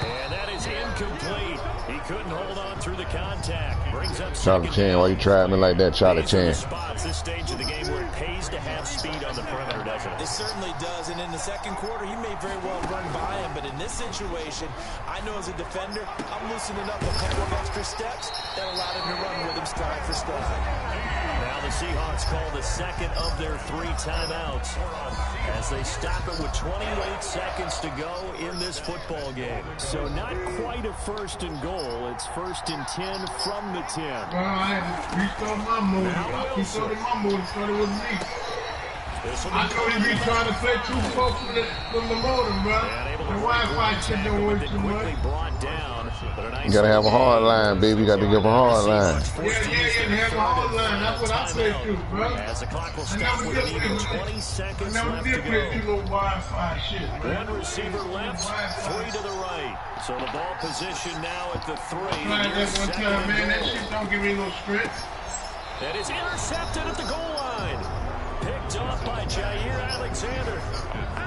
And that is incomplete. He couldn't hold on through the contact. Brings up Charlie Chan, why you try me like that, Charlie Chan? Spots this stage of the game where it pays to have speed on the perimeter, doesn't it? It certainly does. And in the second quarter, he may very well run by him. But in this situation, I know as a defender, I'm loosening up a couple of extra steps that allowed him to run with him stride for stride. Now the Seahawks call the second of their 3 timeouts as they stop it with 28 seconds to go in this football game. So not quite a 1st and goal. It's 1st and 10 from the 10. Well, I restarted my mode. I restarted my mode. Started with me. I know he be trying to play too close from the modem, bro. The Wi-Fi shit don't work too much. You gotta have a hard line, baby. You gotta give a hard line. Yeah, you have a hard line. That's what I say too, bro. As the clock will stop with even 20 seconds left to go. Wi-Fi shit, One receiver left, 3 to the right. So the ball position now at the 3. That's one time, man. That shit don't give me no stretch. That is intercepted at the goal line. Picked up by Jair Alexander.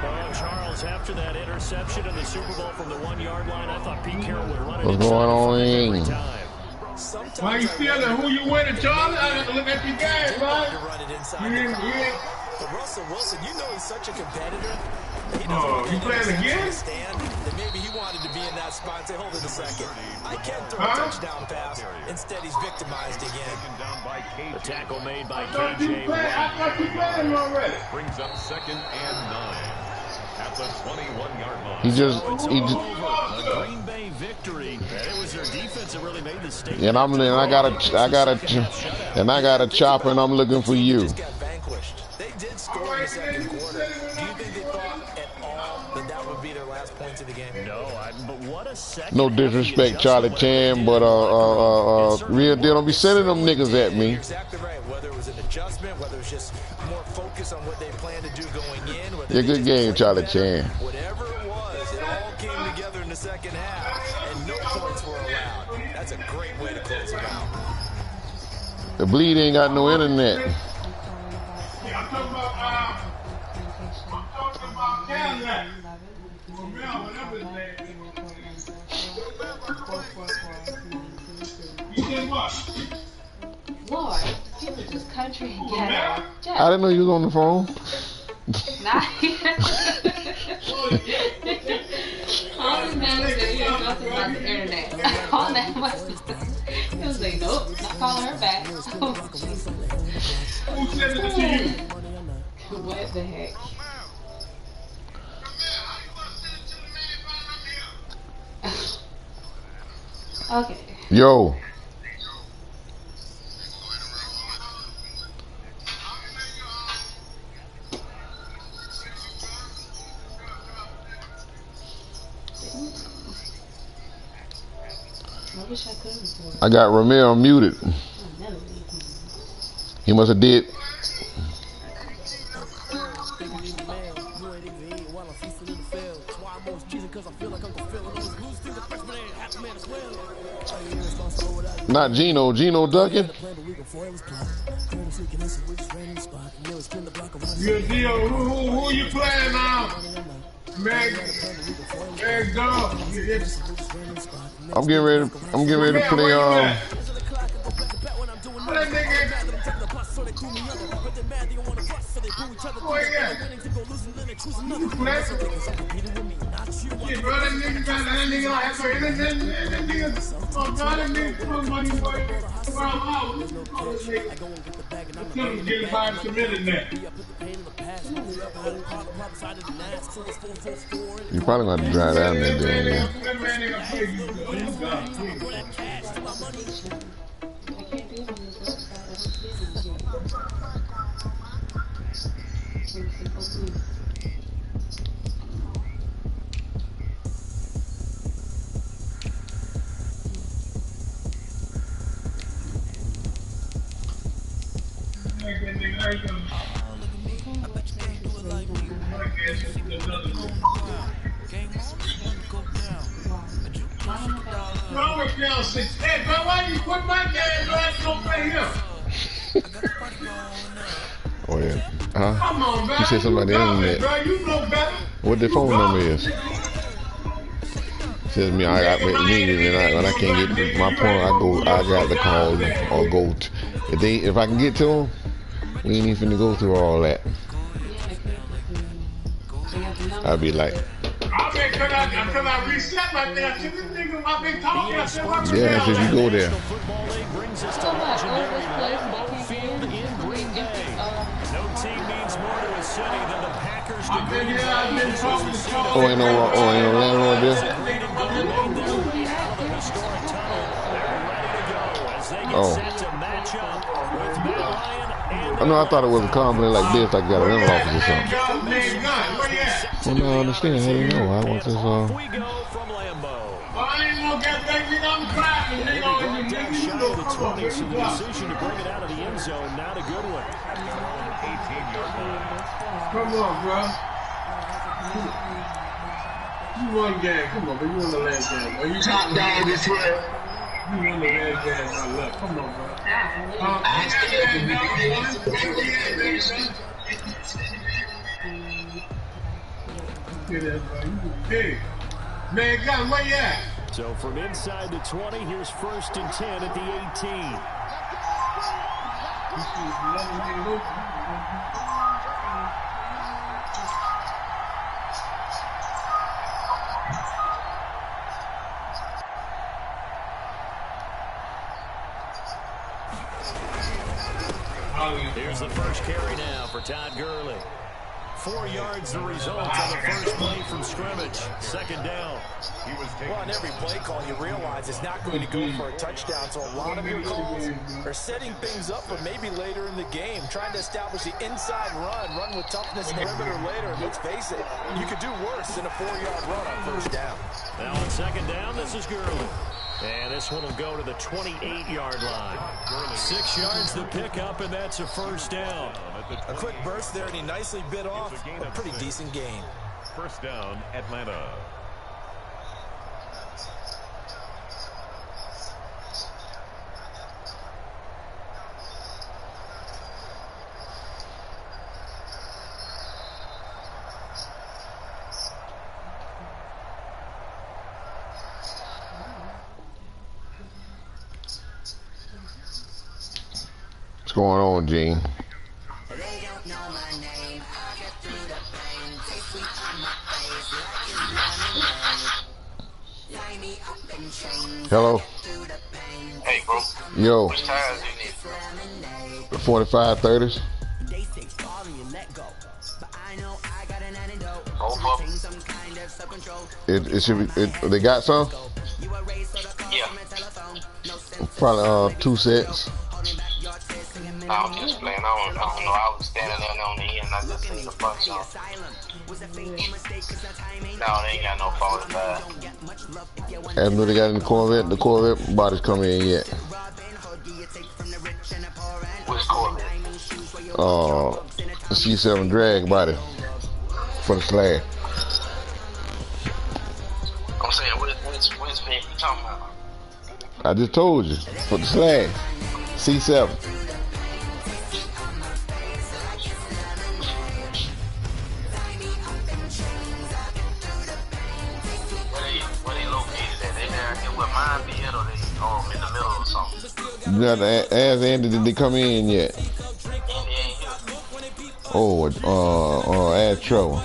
Oh, Charles, after that interception in the Super Bowl from the 1-yard line, I thought Pete Carroll would run it. What's going on? Why you feeling? Who you winning, Charlie? I got to look at your game, man. But Russell Wilson, you know he's such a competitor. He you playing again? That maybe he wanted to be in that spot and say, hold it a second. I can't throw a touchdown pass. Instead, he's victimized again. The tackle made by KJ Watt. I thought you played him already. Brings up 2nd and 9 at the 21-yard line. He just a Green Bay victory. It was their defense that really made the statement. and I got a chopper, and I'm looking for you. They did score in the second quarter. Do you think they thought at all that that would be their last points of the game? No, but what a second. No disrespect, Charlie Chan, but real deal, don't be sending them niggas at me. You're exactly right. Whether it was an adjustment, whether it was just more focus on what they plan to do going in. Yeah, good game, Charlie Chan. Whatever it was, it all came together in the second half, and no points were allowed. That's a great way to close it out. The bleed ain't got no internet. I'm talking about Cadillac. You did what? Lord, people just country and ghetto. I didn't know you was on the phone. Nah. about the internet. On that much. He was like, nope, not calling her back. Who said it to you? What the heck? Okay. Yo. I wish I could before. I got Ramiro muted. He must have did. Not Gino. Gino ducking. Who you playing now? Meg Dog. I'm getting ready to play You probably gonna have to drive down there, Dan. Hey, bro, why you put my gas glass over here? Oh yeah. Huh? Come on, bro. You said something about the internet. Bro, you know better. What their phone number is? Says me I got meetings and when I can't get to my point, I got to call them or go to, if I can get to them, we ain't even finna go through all that. I'd be like, yeah, if you go there. Oh, ain't no landlord there? Oh. I know, I thought it was a company like this, like got a rental office or something. Well, no, I understand. How do you know? I want this, I ain't gonna get back in. I'm driving, nigga. Shot of the 20, so the decision to bring it out of the end zone, not a good one. 18-yard line. Come on, bro. You won game. Come on, bro. You won the last game. Are you top down this way? You won the last game. My luck. Come on, bro. Hey, man, God, where you at? So from inside the 20, here's 1st and 10 at the 18. Here's the first carry now for Todd Gurley. 4 yards the result on the first play from scrimmage. 2nd down. Well, on every play call, you realize it's not going to go for a touchdown. So a lot of your calls are setting things up for maybe later in the game, trying to establish the inside run with toughness in the perimeter later. And let's face it, you could do worse than a 4-yard run on 1st down. Now on 2nd down, this is Gurley. And this one will go to the 28-yard line. 6 yards the pickup, and that's a 1st down. A quick burst there, and he nicely bit off a pretty decent gain. 1st down, Atlanta. What's going on, Gene? Hello. Hey, bro. Yo. Which tires you need? 45, 30s. Both of them? It should be. They got some. Yeah. Probably 2 sets. I'm just playing. I don't know. I was standing there on the end and I just seen the bunch of them. No, they ain't got no 45. I know they got in the Corvette. The Corvette bodies come in yet. Which Corvette? The C7 drag body for the Slash. I'm saying, which man you talking about? I just told you for the Slash. C7. Where they located at? They down here where mine be at, or they in the middle or something? Not as Andy, did they come in yet? Andy ain't here. Oh, add trouble.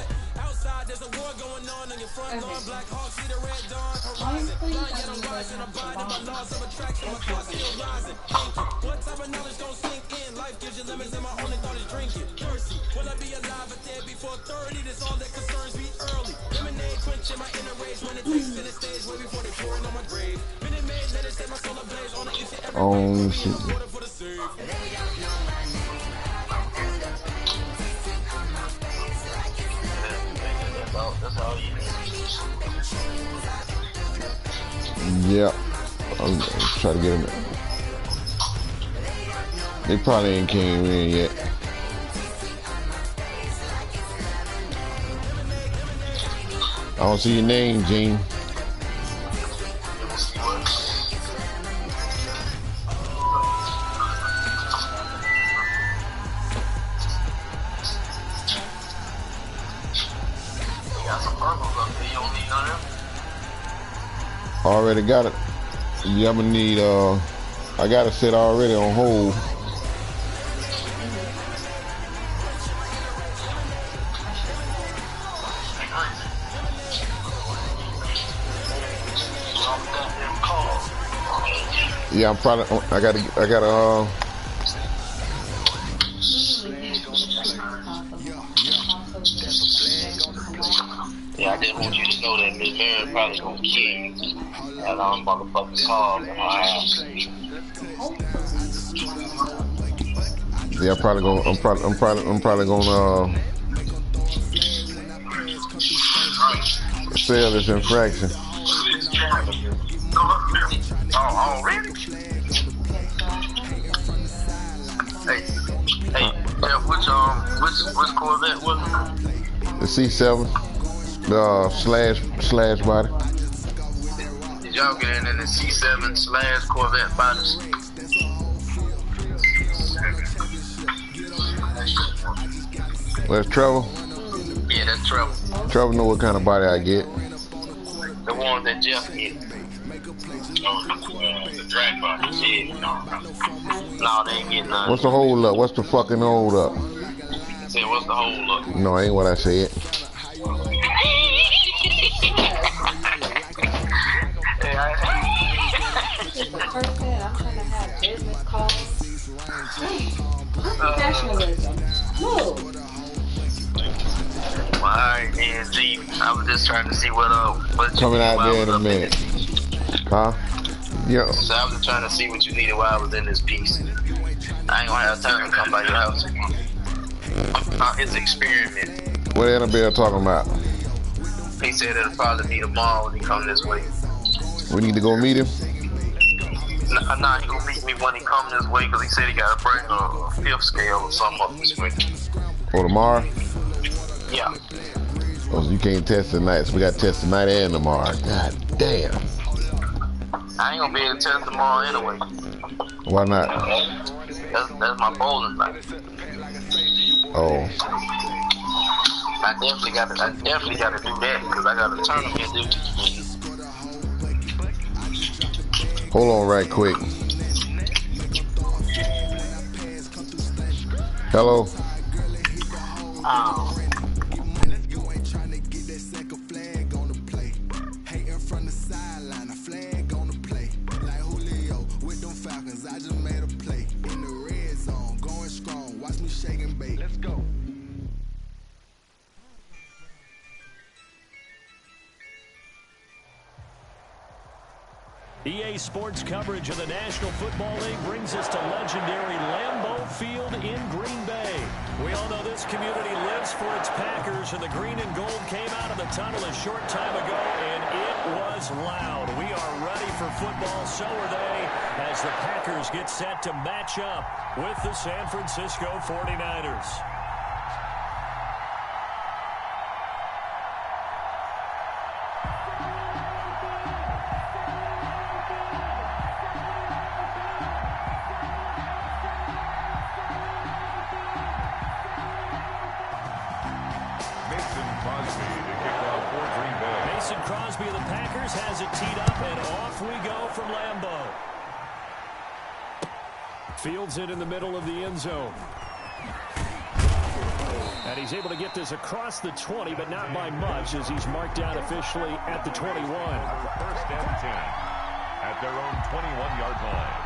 Oh shit. That's all you need. Yeah. I'm trying to get them. They probably ain't came in yet. I don't see your name, Gene. Already got it. Yeah, I'm gonna need, I got it set already on hold. Yeah, I'm probably, I gotta, Yeah, I just want you to know that Miss Mary probably gonna kill you. And I'm motherfucking call in my house. yeah, I'm probably gonna sell this infraction. Oh, already? Hey, Jeff, which Corvette was it? The C7, the slash body. Did y'all get in the C7 slash Corvette bodies? That's Trevor. Yeah, that's Trevor. Trevor know what kind of body I get. The one that Jeff get. The drag body. Yeah, no, they ain't getting none. What's the hold up? What's the fucking hold up? Say, what's the hold up? No, ain't what I said. This is the first day I'm trying to have business calls. Professionalism. Move. Well, alright, then, G. I was just trying to see what coming out there in a minute. Huh? Yeah. So I was just trying to see what you needed while I was in this piece. I ain't gonna have time to come by your house. It's an experiment. What Annabelle talking about? He said it'll probably be tomorrow when he come this way. We need to go meet him? Nah, he gonna meet me when he come this way because he said he gotta bring a fifth scale or something up this way. Or tomorrow? Yeah. Oh, so you can't test tonight, so we got to test tonight and tomorrow. God damn. I ain't gonna be able to test tomorrow anyway. Why not? That's my bowling night. Oh. I definitely got to do that because I got a tournament to do. Hold on right quick. Hello? EA Sports coverage of the National Football League brings us to legendary Lambeau Field in Green Bay. We all know this community lives for its Packers, and the green and gold came out of the tunnel a short time ago, and it was loud. We are ready for football, so are they, as the Packers get set to match up with the San Francisco 49ers. Crosby of the Packers has it teed up, and off we go from Lambeau. Fields it in the middle of the end zone. And he's able to get this across the 20, but not by much, as he's marked down officially at the 21. First and 10 at their own 21-yard line.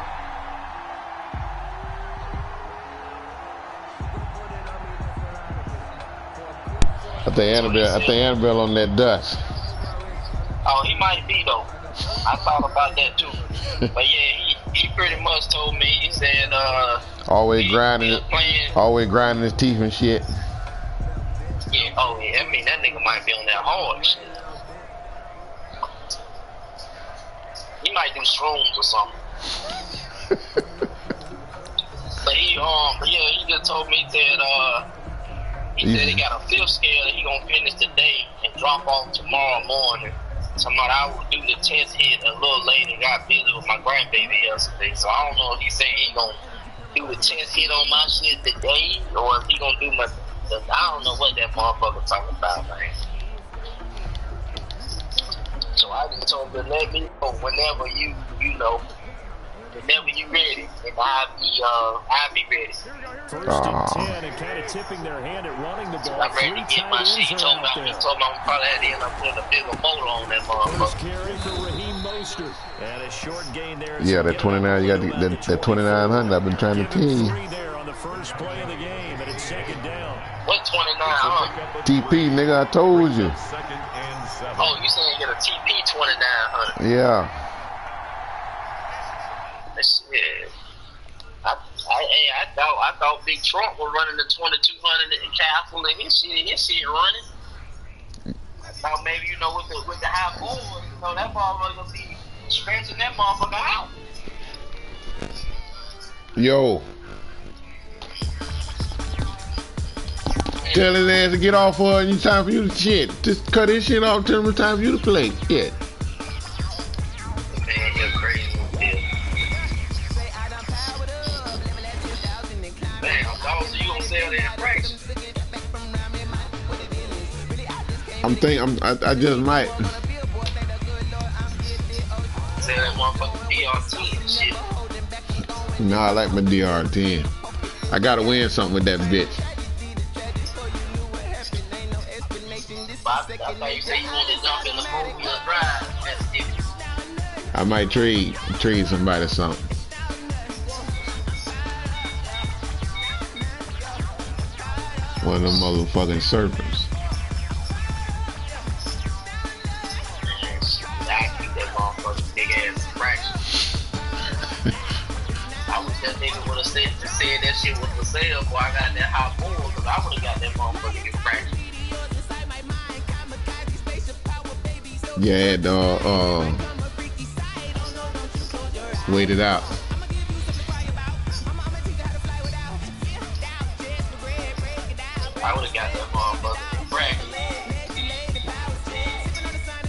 I think Annabelle on that dust. Oh, he might be, though. I thought about that, too. But, yeah, he pretty much told me, he said, always grinding his teeth and shit. Yeah, oh, yeah, I mean, that nigga might be on that hard shit. He might do shrooms or something. But he just told me that, he said he got a fifth scale that he gonna finish today and drop off tomorrow morning. Somebody I will do the 10th hit a little later. Got busy with my grandbaby yesterday, so I don't know if he said he gonna do the 10th hit on my shit today, or if he gonna do my. I don't know what that motherfucker talking about, man. So I just told him to let me know whenever you know. Whenever you ready, and I'll be ready. First and 10, and kind of tipping their hand at running the ball. I'm ready to get my shit. He told me I'm probably had to end up putting a bigger motor on that motherfucker. First carry for Raheem Mostert. And a short gain there. Yeah, that 29, you got that 2900. I've been trying to tell you. There on the first play of the game, and it's second down. What 2900? TP, nigga, I told you. Oh, you saying you get a TP 2900? Yeah. Shit. I thought Big Trump was running the 2200 in Castle, and his shit running. I thought maybe, with the high board, that motherfucker gonna be stretching that motherfucker out. Yo. Tell his ass to get off for it. It's time for you to shit. Just cut his shit off. Tell him it's time for you to play. Shit. Man, you're crazy. I just might. Say that motherfucking DR10 and shit. No, I like my DR10. I gotta win something with that bitch. I thought you said you wanted to jump in the 4-wheel drive. That's different. I might trade somebody something. One of them motherfucking serpents. That nigga would have said that shit was for sale before I got that hot board, because I would have got that motherfucking fracture. Yeah, wait it out. I would have got that motherfucking fracture.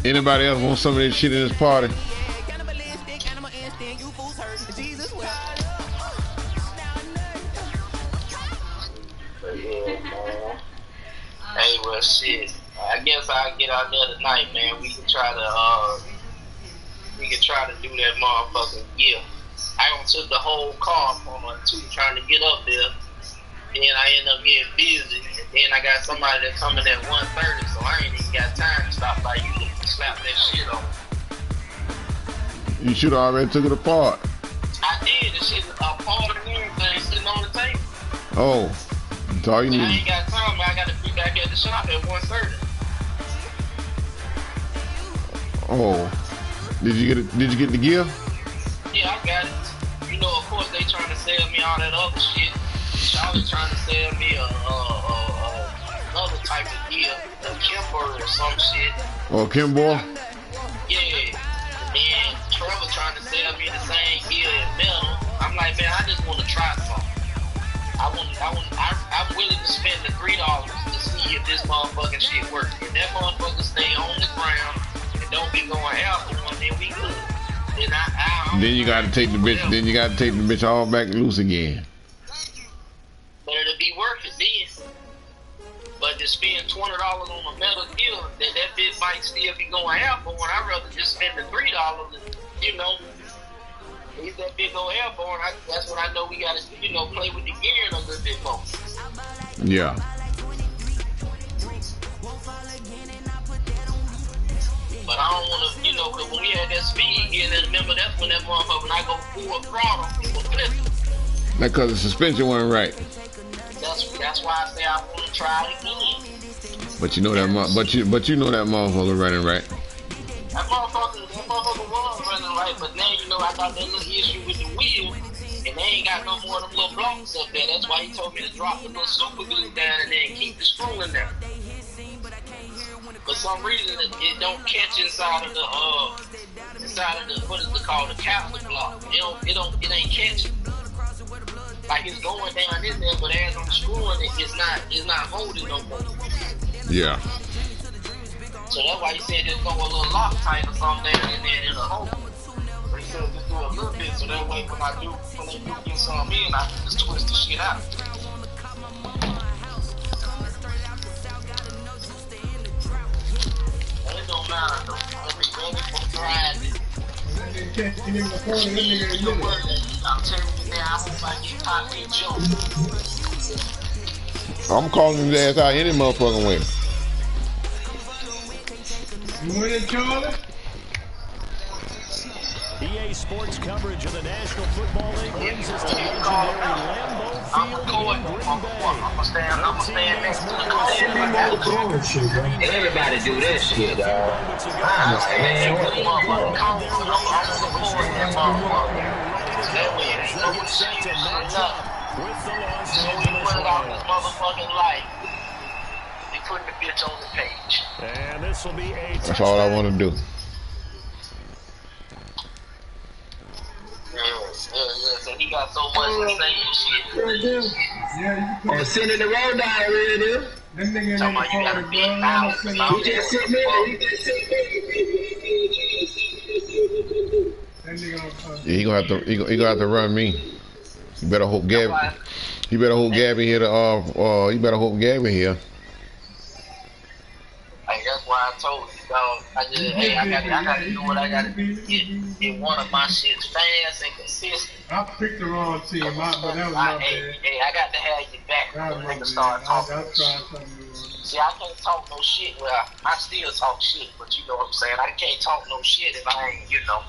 Anybody else want some of this shit in this party? Hey, well, shit. I guess I'll get out there tonight, man. We can try to do that motherfucking gift. I done took the whole car from a 2 trying to get up there. Then I end up getting busy. And then I got somebody that coming at 1:30, so I ain't even got time to stop by you to slap that shit on. You should have already took it apart. I did. The shit apart and everything sitting on the table. Oh. That's all you need. I ain't got time, man. I got to be back at the shop at 1:30. Oh. Did you get the gear? Yeah, I got it. You know, of course, they trying to sell me all that other shit. I was trying to sell me another type of gear, a Kimber or some shit. Oh, Kimber? Yeah. And Trevor trying to sell me the same gear in metal. I'm like, man, I just want to try something. I'm willing to spend the $3 to see if this motherfucking shit works. If that motherfucker stay on the ground and don't be going out the one, then we good. Then you gotta take the bitch. Then you gotta take the bitch all back loose again. But it'll be worth it then. But to spend $20 on a metal gear, that bitch might still be going airborne. I'd rather just spend the $3 and, you know, leave that big old airborne. That's when I know we gotta, you know, play with the gear a little bit more. Yeah. But I don't want to, you know, because when we had that speed gear, then remember that's when that motherfucker, when I go full throttle, it will flip. That because the suspension wasn't right. That's why I say I want to try it again. But you know that, but you know that motherfucker running right. That motherfucker was running right, but now you know I got that little issue with the wheel, and they ain't got no more of them little blocks up there. That's why he told me to drop the little super glue down and then keep the screw in there. For some reason, it don't catch inside of the what is it called, the capsule block. It ain't catching. Like it's going down in there, but as I'm screwing it, it's not holding no more. Yeah. So that's why he said just go a little Loctite or something down in there and it'll hold. But he said just do a little bit so that way when they do get some in, I can just twist the shit out. It don't matter though. Let me ready for driving. I'm telling you now, I hope I get top in Joe. I'm calling his ass out any motherfucking way. You winning, Charlie? EA Sports coverage of the National Football League brings us to legendary Lambeau Field in Green Bay. I'm gonna stand next to the car. Everybody do that shit, dog. Putting the bitch on the page. And this will be a That's all I want to do. So he got so much to say and shit. Yeah, send it the road down, real deal. That nigga talking about you got a big mouth. He just sent me. Yeah, he gonna have to run me. You better hope Gabby. You better hope Gabby here. You better hope Gabby here. Hey, that's why I told you, dog. I gotta do what I gotta do. Get one of my shits fast and consistent. I picked the wrong team, but that was my bad. Hey, I got to have you back when niggas start talking. See, I can't talk no shit. Well, I still talk shit, but you know what I'm saying. I can't talk no shit if I ain't, you know.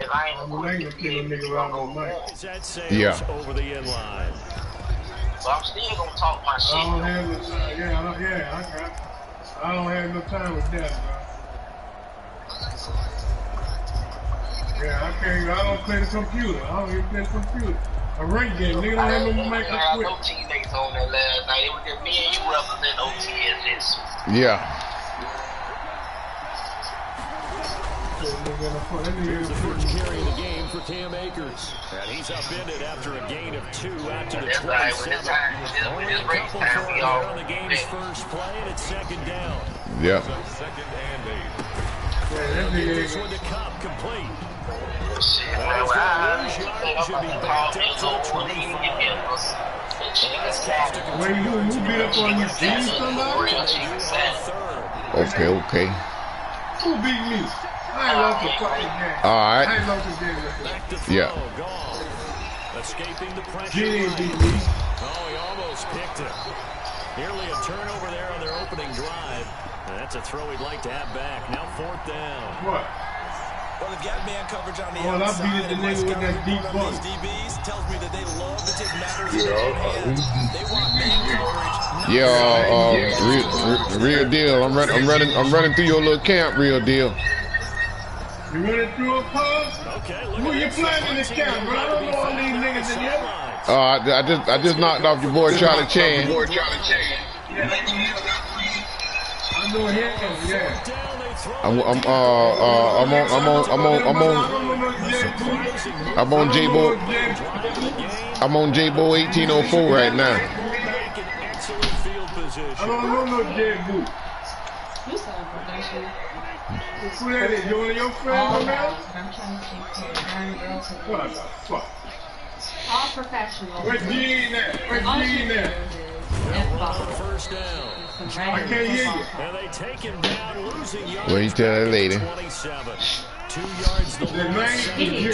If I ain't gonna kill a nigga around no mic. Yeah. Over the end line. So I'm still gonna talk my shit. I don't have no time. I don't have no time with that, bro. Yeah, I don't play the computer. I don't even play the computer. A rank game, nigga don't have no mic. I had no teammates on that last night. It was just me and you represent OT as this. Yeah. Here's the first carry of the game for Cam Akers. And he's upended after a gain of 2 out to the 27. Only a couple for him on the game's first play, and it's second down. Yeah. Second and 8. This one to Cup, complete. Okay. Who beat me? I ain't lost the fucking game. All right. I ain't lost the game. Yeah. Escaping the pressure. He ain't beat me. Oh, he almost picked it. Nearly a turnover there on their opening drive. And that's a throw he'd like to have back. Now 4th down. What? Well, the gap man coverage on the I outside. beat the nigga with that deep ball. These DBs tells me that they love to take matters in their own hands. They want man coverage. Yeah, real deal. I'm running through your little camp, real deal. You running through a pub? Okay, Who you playing in the camp, bro? I don't know all these niggas in here. I just knocked off your boy Charlie Chan. I know him, yeah. I'm on J-Bo. I'm on J-Bo 1804 right now. I don't know no J-Bo. Who that is? You one of your friends, man? I'm trying to keep What the fuck? all professional. Where's G in there? Where's G in there? First down. I can't hear you. And they take him down, losing yards. What you tell that lady? 27. 2 yards the Junior,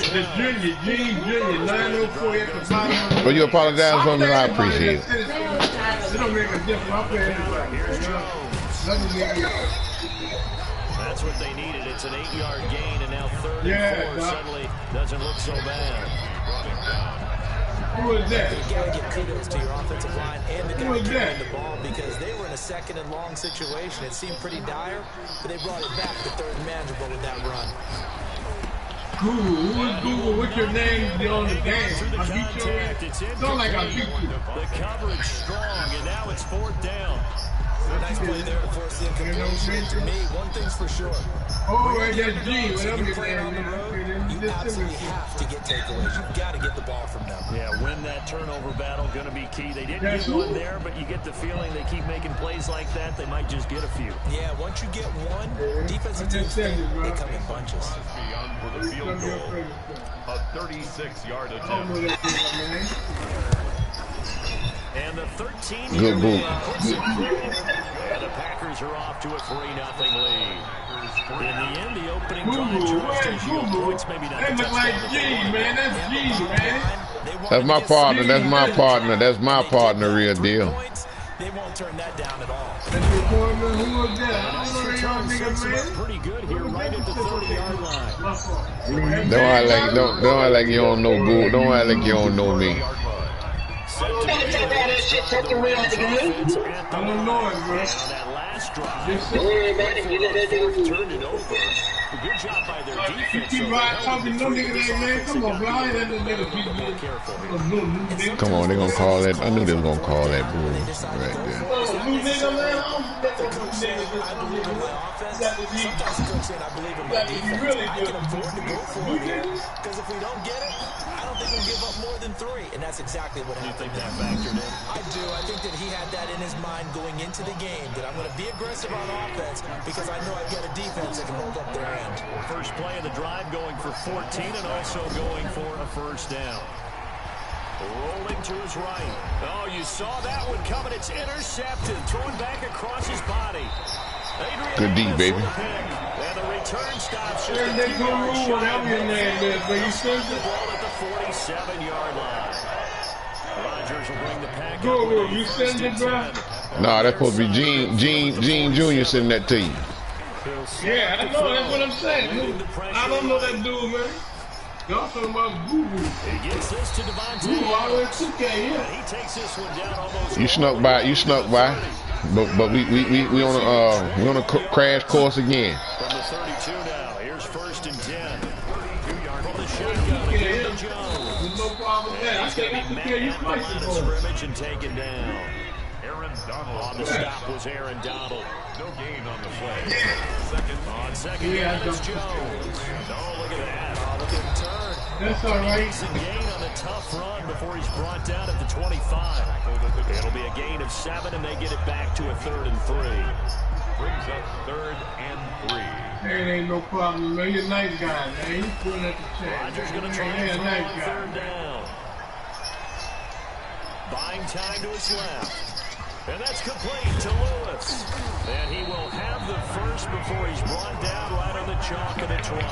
904 at the bottom. Well, you apologize for me, I appreciate it. It don't make a difference. I'll play anybody. That's what they needed. It's an 8-yard gain, and now 3rd and 4 suddenly doesn't look so bad. Who is that? You gotta give kudos to your offensive line and the guy carrying the ball because they were in a 2nd and long situation. It seemed pretty dire, but they brought it back to 3rd and manageable with that run. Google, who is Google? What's your name on the game? Through the contact, it's in. Don't like I beat you. The coverage strong, and now it's 4th down. Nice play there to force the incompletion. To me, one thing's for sure. Oh, right, that's G. When you're playing on the road, you absolutely have to get takeaways. You've got to get the ball from them. Yeah, win that turnover battle, going to be key. They didn't get one there, but you get the feeling they keep making plays like that, they might just get a few. Yeah, once you get one, defensive teams think they come in bunches. Beyond for the field goal. A 36-yard attempt. And the 13 Good boot. And the Packers are off to a 3-0 lead. In the end, the opening drive points, maybe not. That look like G, man. That's G, man. That's my partner. That's my partner. That's my partner. Real deal. They won't turn that down at all. That's your partner. Who was that? I don't know y'all niggas, man. Pretty good here, right at the 30-yard line. Don't act like you don't know Boo. Don't act like you don't know me. You better take all that shit, take the real at the game. I don't know it, bro. That last drive, Don't worry about it. You let that nigga do turned it over. Good job by their You defense. keep right talking, no nigga ain't man. Come on, bro. I ain't let this nigga beat me. Come on, they gonna call that. I knew they was gonna call that Boo right there. New nigga, man. I don't bet on new niggas. Sometimes Coach said, I believe in my defense. I can afford to go for it here. Because if we don't get it, I don't think we'll give up more than 3. And that's exactly what happened. You think that factored in? I do. I think that he had that in his mind going into the game, that I'm going to be aggressive on offense because I know I've got a defense that can hold up their end. First play of the drive going for 14 and also going for a first down. Rolling to his right. Oh, you saw that one coming. It's intercepted. Throwing back across his body. Good D, baby. And the return stops just They go rule whatever your name is, but you said the ball at the 47-yard line. Rodgers will bring the pack go up. rule. You send it, bro? Nah, that's supposed to be Gene Jr. sending that to you. Yeah, I know. That's what I'm saying. I don't know that dude, man. Y'all talking about Google. He gets this to Devontae. Google always took that, yeah. He takes this one down almost. You snuck by. But we on a crash course again. From the 32 now. Here's 1st and 10. 2-yard from the shotgun again to Jones. There's no problem with that. I can't even tell you twice The before. scrimmage and taken down. Aaron Donald. On the stop was Aaron Donald. No gain on the play. Second. On second Yeah, down is Jones. Oh, look at that. Oh, look at him turn. That's all right. He's a gain on the tough run before he's brought down at the 25. It'll be a gain of 7, and they get it back to a 3rd and 3. Brings up 3rd and 3. There ain't no problem, man. You're a nice guy, man. He's putting at the check. Rodgers going to try Yeah, and throw nice on guy. 3rd down. Buying time to his left. And that's complete to Lewis. And he will have the first before he's brought down right on the chalk of the 20.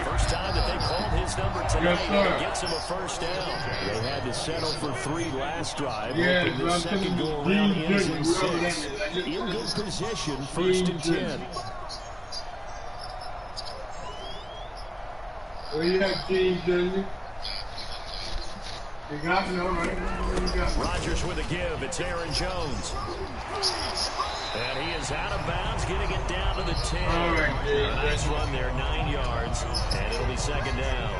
First time that they called his number tonight, Yes, and it gets him a first down. They had to settle for 3 last drive. Yeah, hoping the second go around ends in 6. In good position, 1st and 10. Where you at, Gene Jr.? You got me, all right. What you got? Rodgers with a give. It's Aaron Jones. And he is out of bounds, getting it down to the 10. A nice run there, 9 yards, and it'll be second down.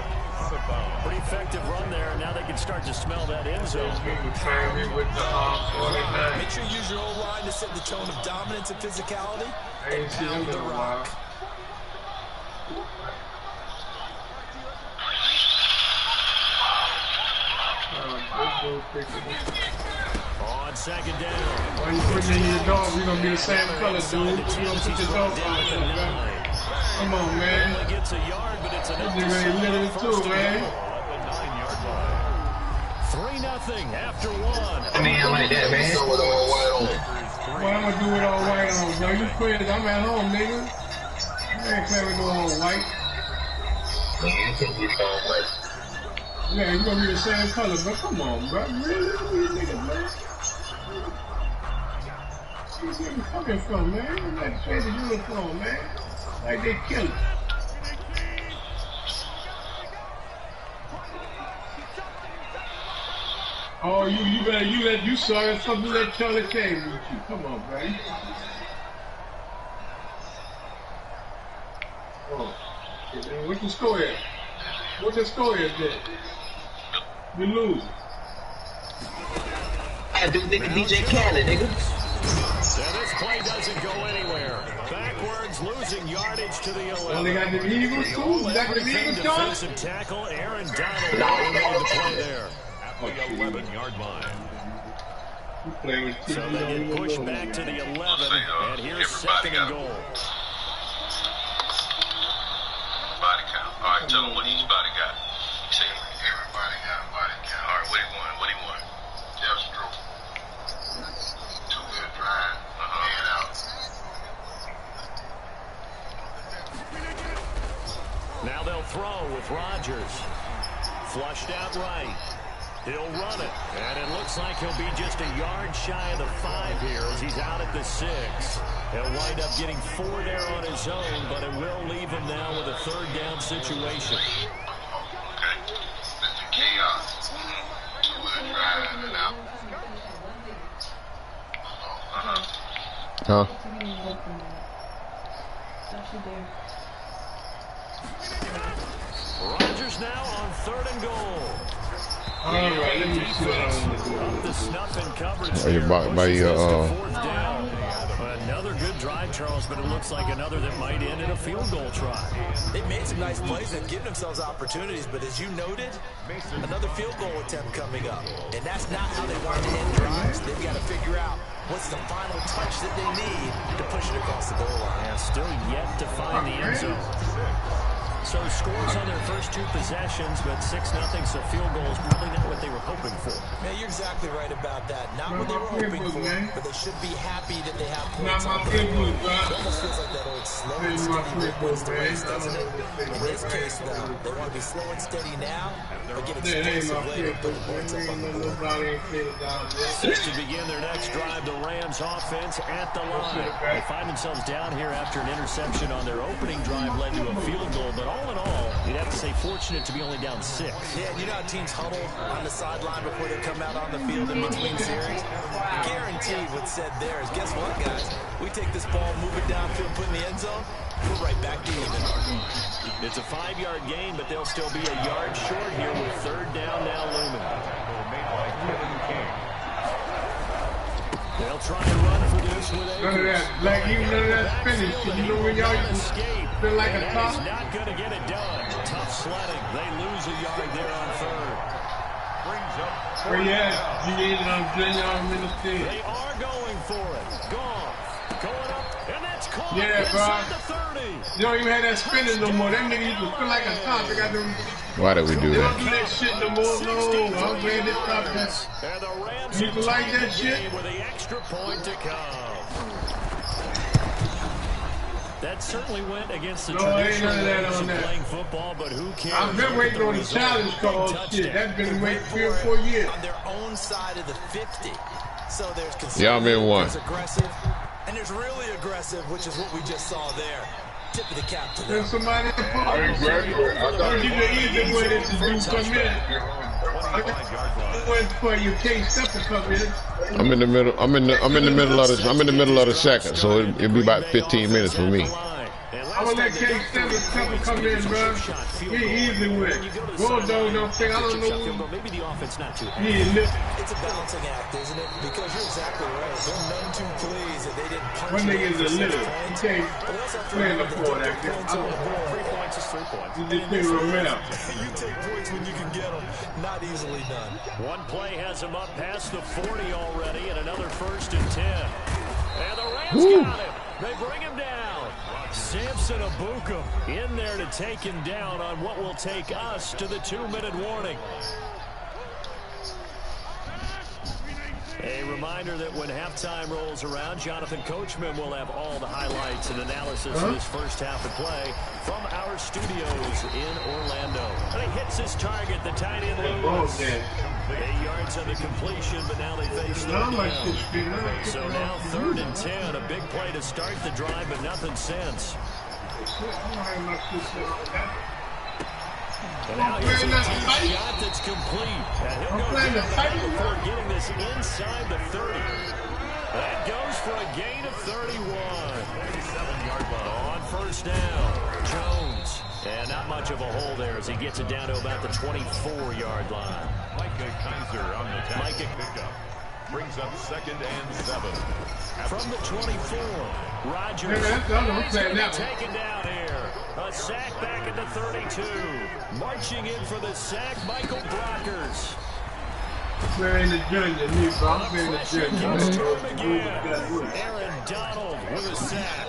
Pretty effective run there. Now they can start to smell that end zone. Make sure you use your old line to set the tone of dominance and physicality and pound the rock. On second down. Why you putting in your dog? We're going to be the same color, dude. You're going to put your dog on. Come on, man. Only gets a yard, but it's enough to send too, man. 3-0 after one. I mean, I like that, man. What I'm going to do with all white on? Now, you crazy. I'm at home, nigga. I ain't playing with no all white. Yeah, you're going to be the same color, bro. Come on, bro. Really? These niggas, man. Where's you fucking from, man? You like crazy uniform, man. Like they kill it. Oh, you better, you saw it, something that Charlie came with you. Come on, bro. Oh, okay, what's the score is? What's the score is then? You lose. I do nigga DJ Khaled, nigga. So this play doesn't go anywhere. Backwards, losing yardage to the 11. Well, they got the Eagles too. They got the Eagles, John. Defensive tackle, Aaron Donald made the play there at the 11-yard line. So they get pushed back to the 11, and here's second and goal. Body count. All right, tell them what each body got. Say everybody got a body count. All right, what he won? What he won? Jeff Stroke. 2-good drive. And out. Now they'll throw with Rodgers. Flushed out right. He'll run it. And it looks like he'll be just a yard shy of the 5 here as he's out at the 6. He'll wind up getting 4 there on his own, but it will leave him now with a third down situation. Okay. Mr. Chaos. 2-good drive and out. Huh? Rodgers now on 3rd and goal. All right, let me see what I want to do. Up the snuff and coverage Are you by your, fourth down. Another good drive, Charles, but it looks like another that might end in a field goal try. They've made some nice plays. They've given themselves opportunities, but as you noted, another field goal attempt coming up. And that's not how they want to end drives. They've got to figure out what's the final touch that they need to push it across the goal line. Yeah, still yet to find the end zone. So scores on their first 2 possessions, but 6-0, so field goal is probably not what they were hoping for. Man, you're exactly right about that. Not what they were hoping for, but they should be happy that they have points on the board. It almost feels like that old slow and steady wins the race, doesn't it? In this case, though, they want to be slow and steady now, but get explosive later, put the points up on the board. 6 to begin their next drive, the Rams offense at the line. They find themselves down here after an interception on their opening drive led to a field goal, but all in all, you'd have to say fortunate to be only down 6. Yeah, you know how teams huddle on the sideline before they come out on the field in between series? Guaranteed what's said there is, guess what, guys? We take this ball, move it downfield, put in the end zone, we're right back to even. It's a 5-yard gain, but they'll still be a yard short here with 3rd down now looming. They'll try and run for this with a... None of that, like even none of that finish. You know when y'all used to feel like a top? Not going to get it done. Tough sledding. They lose a yard there on 3rd. Brings up. Oh yeah, you need it on Minnesota. They are going for it. Gone. Going up, and that's caught inside the 30. You don't even have that spinning no more. That nigga used to feel like a top. They got them. Why did we do They that? don't do that shit no more. No, I'm glad this top. You like that shit? With the extra point to come. That certainly went against the traditional ways of playing football, but who cares? I've been waiting on the challenge call shit. That's been waiting 3 or 4 years. On their own side of the 50. So there's conservative, Y'all been one. there's aggressive, and there's really aggressive, which is what we just saw there. Tip of the cap to them. There's somebody in the park. I told you the easy way that the dude come in. 25-yard line. Wait for your K step to come in. I'm in the middle. I'm in the middle of the second, so it'll be about 15 minutes for me. I'm gonna let K Stepper come in, bro. He easy with. Bulldog don't think I don't know. Maybe the offense not too. It's a balancing act, isn't it? Because you're exactly right. They're none too pleased that they didn't punch. One nigga is a little. You can't play in the floor that good. 3 points is 3 points. You just think real well. You take points when you can get them. Not easily done. One play has him up past the 40 already, and another 1st and 10. And the Rams got him. They bring him down. Samson Abukum in there to take him down on what will take us to the 2-minute warning. A reminder that when halftime rolls around, Jonathan Coachman will have all the highlights and analysis of this first half of play from our studios in Orlando. And he hits his target, the tight end Lewis. 8 yards on the completion, but now they face 3rd down. So now 3rd and 10, a big play to start the drive, but nothing since. And now here's a deep shot that's complete. And he'll go down before getting this inside the 30. That goes for a gain of 31. 37-yard line. On 1st down, Jones. And not much of a hole there as he gets it down to about the 24-yard line. Micah Kaiser on the tackle pickup. Brings up 2nd and 7. From the 24, Rodgers taken down here. A sack back at the 32. Marching in for the sack, Michael Brockers. We're in the junior, me, bro. I'm in the junior. Aaron Donald with a sack.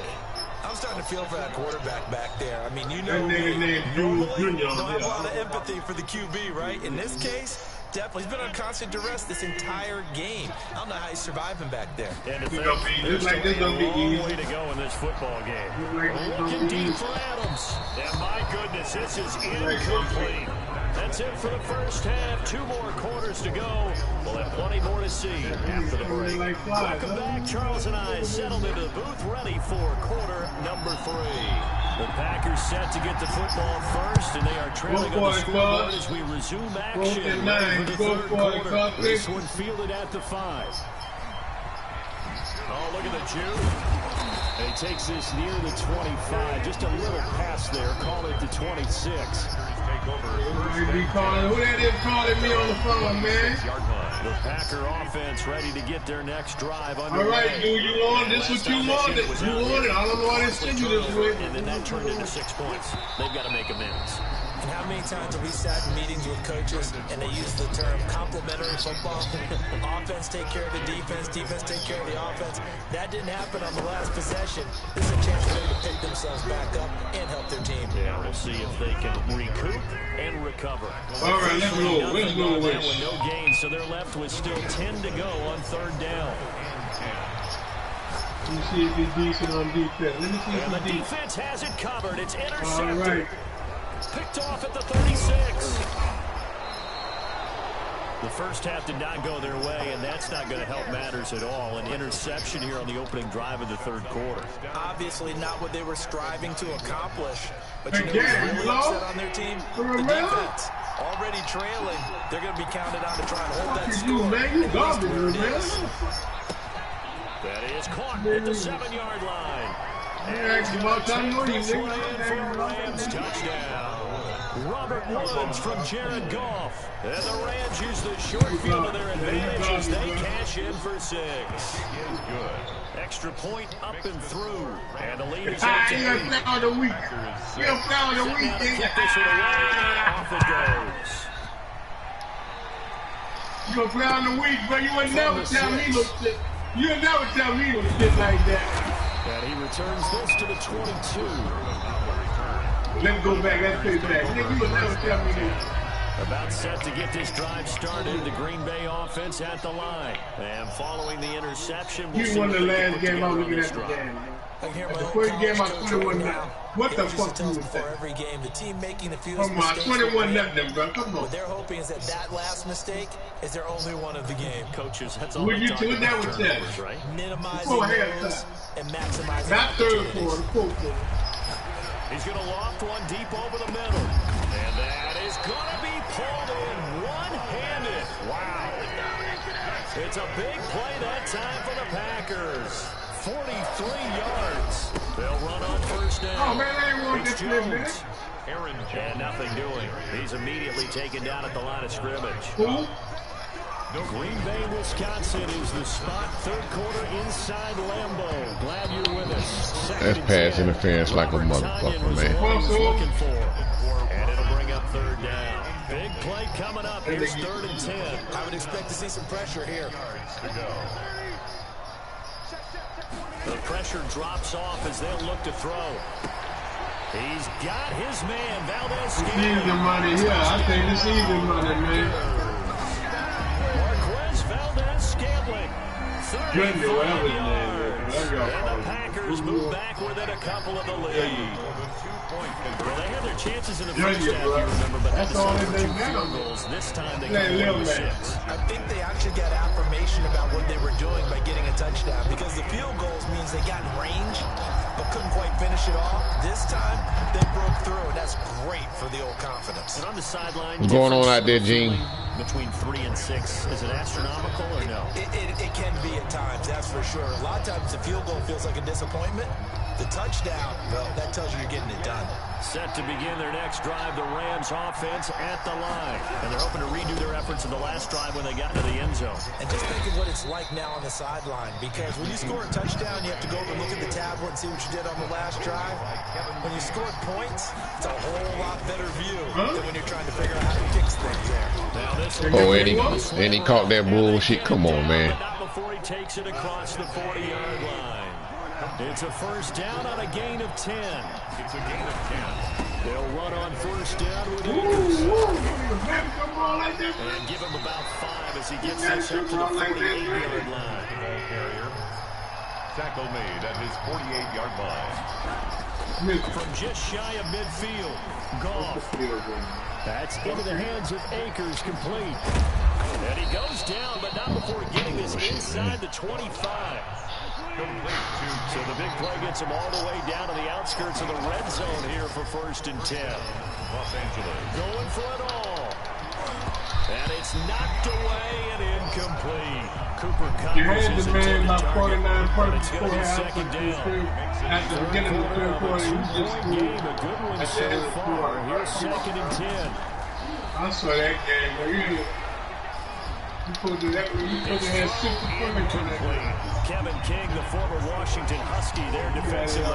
I'm starting to feel for that quarterback back there. I mean, you know, Junior. don't have a lot of empathy for the QB, right? In this case, definitely. He's been on constant duress this entire game. I don't know how he's surviving back there. And there's a long way to go in this football game. Looking deep for Adams. And my goodness, this is incomplete. That's it for the first half. 2 more quarters to go. We'll have plenty more to see after the break. Welcome back. Charles and I settled into the booth, ready for quarter number 3. The Packers set to get the football first, and they are trailing on the scoreboard as we resume action. Ready for the 3rd quarter. This one fielded at the 5. Oh, look at the Jew. And he takes this near the 25. Just a little pass there. Call it the 26. Who that is calling me on the phone, man? The Packer offense ready to get their next drive underway. All right, dude, you want this? What you wanted? You wanted. I don't know why they send you this way. And then that turned into 6 points. They've got to make amends. And how many times have we sat in meetings with coaches and they use the term complementary football? Offense take care of the defense, defense take care of the offense. That didn't happen on the last possession. This is a chance for them to pick themselves back up and help their team. Yeah, we'll see if they can recoup and recover. All right, let's go. Let's go with no gain, so they're left with still 10 to go on 3rd down. Let me see if he's decent on defense. Let me see if the he's decent. defense has it covered. It's intercepted. All right. Picked off at the 36. The first half did not go their way, and that's not going to help matters at all. An interception here on the opening drive of the 3rd quarter. Obviously not what they were striving to accomplish. But you know who's really upset on their team? The defense. Already trailing. They're going to be counted on to try and hold that score. That is caught at the 7-yard line. And for a Rams touchdown. Robert Woods from Jared Goff. And the Rams use the short field to their advantage as they cash in for 6. Extra point up and through. And the lead is up to 8. You're foul the week. You're foul the week. Off it goes. You're foul the week, but you would never tell me no shit. You'll never tell me no shit like that. And he returns this to the 22. Let's go back. Let's play back. Nigga, you will never tell me this. About set to get this drive started. The Green Bay offense at the line. And following the interception, you won the last game. I'm looking at the game. The first game, I 21 nothing. What the fuck you was that? Every game, the team making the fewest mistakes. Come on, 21 nothing, bro. Come on. What they're hoping is that last mistake is their only one of the game. Coaches, that's all. What you do that with that? Right? Minimizing those and maximizing. Not 3rd quarter, 4th quarter. He's going to loft one deep over the middle. And that is going to be pulled in one-handed. Wow. It's a big play that time for the Packers. 43 yards. They'll run on first down. Oh, man, I ain't want It's this man. Jones. And nothing doing. He's immediately taken down at the line of scrimmage. Who? Green Bay, Wisconsin is the spot. Third quarter inside Lambeau. Glad you're with us. That's pass interference like a motherfucker, man. And it'll bring up third down. Big play coming up. Here's 3rd and 10. I would expect to see some pressure here. The pressure drops off as they'll look to throw. He's got his man, Valdez-Scantling. Easy money, yeah. I think it's easy money, man. Marquez Valdez-Scantling. 35 yards. And the Packers move back within a couple of the lead. Well, they had their chances in the first half, you remember, but had to settle for 2 field goals. This time they got away with 6. I think they actually got affirmation about what they were doing by getting a touchdown, because the field goals means they got in range but couldn't quite finish it off. This time they broke through, and that's great for the old confidence. And on the sideline, what's going on out there, Gene? Between 3 and 6, is it astronomical or no? It can be at times, that's for sure. A lot of times the field goal feels like a disappointment. The touchdown, well, that tells you you're getting it done. Set to begin their next drive, the Rams offense at the line. And they're hoping to redo their efforts in the last drive when they got into the end zone. And just think of what it's like now on the sideline, because when you score a touchdown, you have to go over and look at the tablet and see what you did on the last drive. When you scored points, it's a whole lot better view than when you're trying to figure out how to fix things there. Now this Oh, and he caught that bullshit. Come on, man. Not before he takes it across the 40-yard line. It's a first down on a gain of 10. It's a gain of 10. They'll run on first down with Akers. And give him about 5 as he gets this up to the 48-yard line. Tackle made at his 48-yard line. From just shy of midfield, Goff. That's into the hands of Akers, complete. And he goes down, but not before getting this inside the 25. So the big play gets him all the way down to the outskirts of the red zone here for 1st and 10. Los Angeles. Going for it all. And it's knocked away and incomplete. Cooper You Cup had is the his man intended about 49 target, but it's points going to be before second down. At the beginning of the third quarter, he just Two-point game, a good one so far. Here's 2nd and 10. I saw that game. Really. You supposed to have 60 points on that game. Kevin King, the former Washington Husky, there defensively.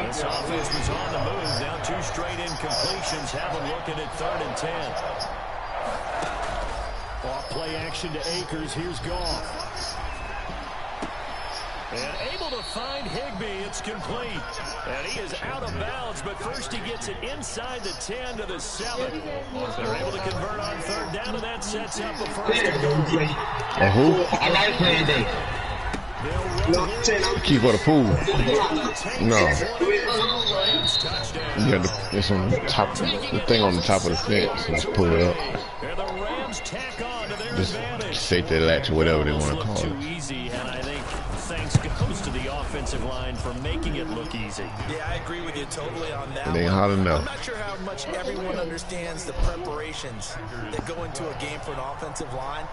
This offense was on the move. Now 2 straight incompletions. Have them looking at 3rd and 10. Off play action to Akers. Here's Goff. And able to find Higbee. It's complete. And he is out of bounds, but first he gets it inside the 10 to the 7. They're able to convert on 3rd down, and that sets up a first and goal. I like playing day. Keep for the pool. No. You got the, it's on the top, the thing on the top of the fence. Just pull it up. And the Rams tack on to their Just advantage. safety latch or whatever they want to call Too it. easy, and I think thanks goes to the offensive line for making it look easy. Yeah, I agree with you totally on that. It ain't hard enough. I'm not sure how much everyone understands the preparations that go into a game for an offensive line,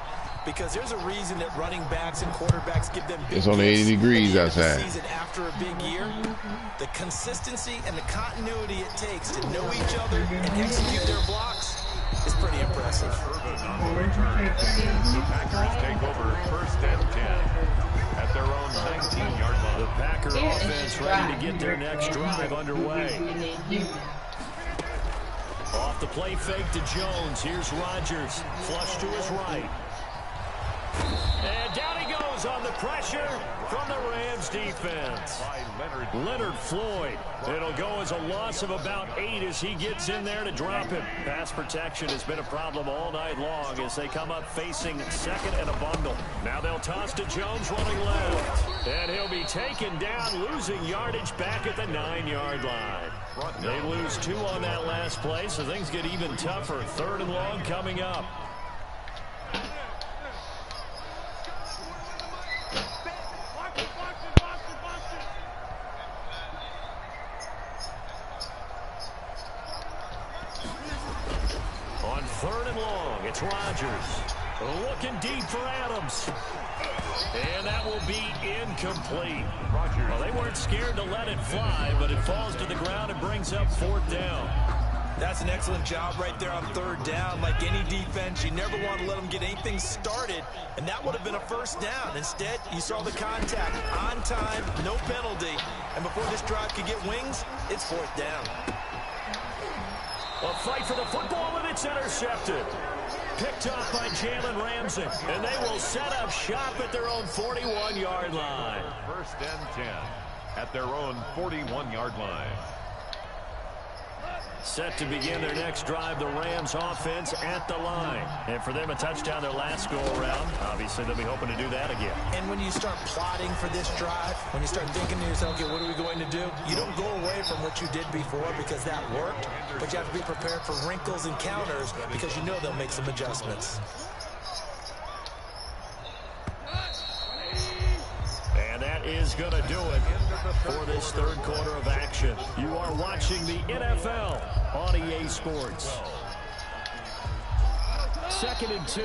because there's a reason that running backs and quarterbacks give them big It's only 80 degrees outside. season after a big year. The consistency and the continuity it takes to know each other and execute their blocks is pretty impressive. The Packers take over 1st and 10 at their own 19-yard line. The Packer offense ready to get their next drive underway. Off the play fake to Jones. Here's Rodgers. Flush to his right. And down he goes on the pressure from the Rams defense. Leonard Floyd. It'll go as a loss of about 8 as he gets in there to drop him. Pass protection has been a problem all night long as they come up facing 2nd and a bundle. Now they'll toss to Jones running left. And he'll be taken down, losing yardage back at the 9-yard line. They lose 2 on that last play, so things get even tougher. 3rd and long coming up. On 3rd and long, it's Rodgers. Looking deep for Adams. And that will be incomplete. Well, they weren't scared to let it fly, but it falls to the ground and brings up 4th down. That's an excellent job right there on 3rd down. Like any defense, you never want to let them get anything started, and that would have been a 1st down. Instead, you saw the contact on time, no penalty, and before this drive could get wings, it's 4th down. A fight for the football, and it's intercepted. Picked off by Jalen Ramsey, and they will set up shop at their own 41-yard line. 1st and 10 at their own 41-yard line. Set to begin their next drive, the Rams offense at the line. And for them, a touchdown their last go-around. Obviously, they'll be hoping to do that again. And when you start plotting for this drive, when you start thinking to yourself, okay, what are we going to do? You don't go away from what you did before because that worked, but you have to be prepared for wrinkles and counters because you know they'll make some adjustments. And that is going to do it for this 3rd quarter of action. You are watching the NFL on EA Sports. 2nd and 2.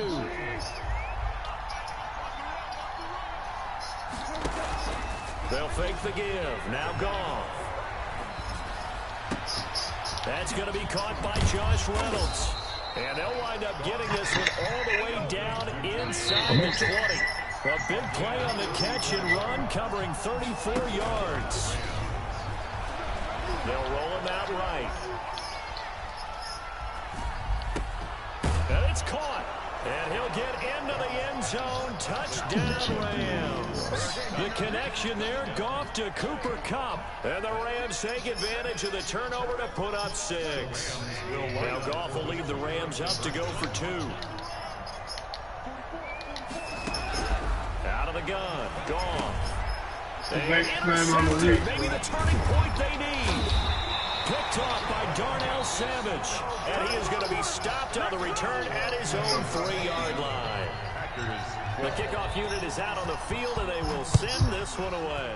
They'll fake the give. Now Goff. That's going to be caught by Josh Reynolds. And they'll wind up getting this one all the way down inside the 20. A big play on the catch and run, covering 34 yards. They'll roll him out right. And it's caught. And he'll get into the end zone. Touchdown, Rams. The connection there, Goff to Cooper Kupp. And the Rams take advantage of the turnover to put up 6. Now Goff will leave the Rams up to go for 2. Out of the gun, Goff. Intercepted, maybe the turning point they need. Picked off by Darnell Savage. And he is going to be stopped on the return at his own 3-yard line. The kickoff unit is out on the field, and they will send this one away.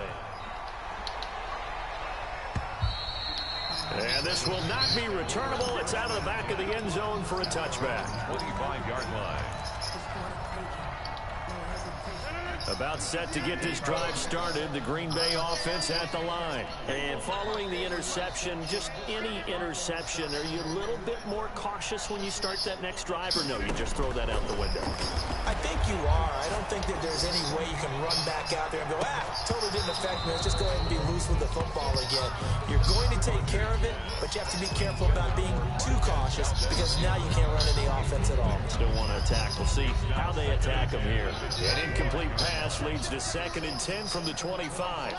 And this will not be returnable. It's out of the back of the end zone for a touchback. 25-yard line. About set to get this drive started, the Green Bay offense at the line. And following the interception, just any interception, are you a little bit more cautious when you start that next drive, or no, you just throw that out the window? I think you are. I don't think that there's any way you can run back out there and go, totally didn't affect me. Let's just go ahead and be loose with the football again. You're going to take care of it, but you have to be careful about being too cautious because now you can't run any offense at all. Still want to attack. We'll see how they attack them here. An incomplete pass leads to 2nd and 10 from the 25.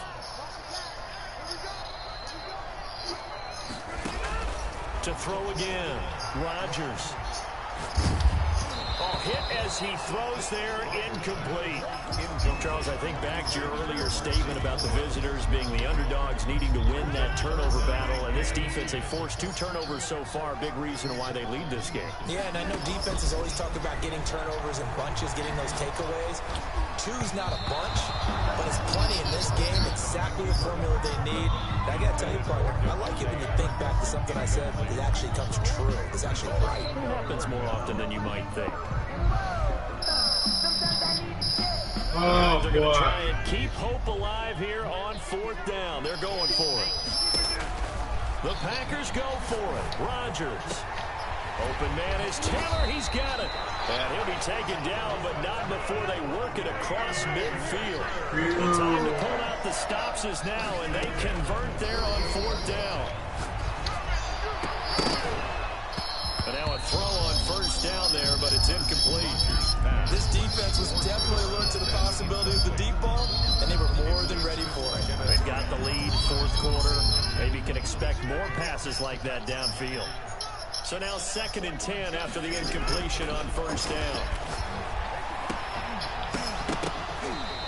To throw again, Rodgers. Hit as he throws there, incomplete. Charles, I think back to your earlier statement about the visitors being the underdogs needing to win that turnover battle. And this defense, they forced 2 turnovers so far. Big reason why they lead this game. Yeah, and I know defenses always talk about getting turnovers in bunches, getting those takeaways. 2's not a bunch, but it's plenty in this game. Exactly the formula they need. And I got to tell you, partner, I like it when you think back to something I said that actually comes true. It's actually right. It happens more often than you might think. Oh, they're going to try and keep hope alive here on 4th down. They're going for it. The Packers go for it. Rodgers. Open man is Taylor. He's got it. And he'll be taken down, but not before they work it across midfield. The time to pull out the stops is now, and they convert there on 4th down. And now a throw on 1st down there, but it's incomplete. This defense was definitely alert to the possibility of the deep ball, and they were more than ready for it. They've got the lead, 4th quarter. Maybe can expect more passes like that downfield. So now 2nd and 10 after the incompletion on 1st down.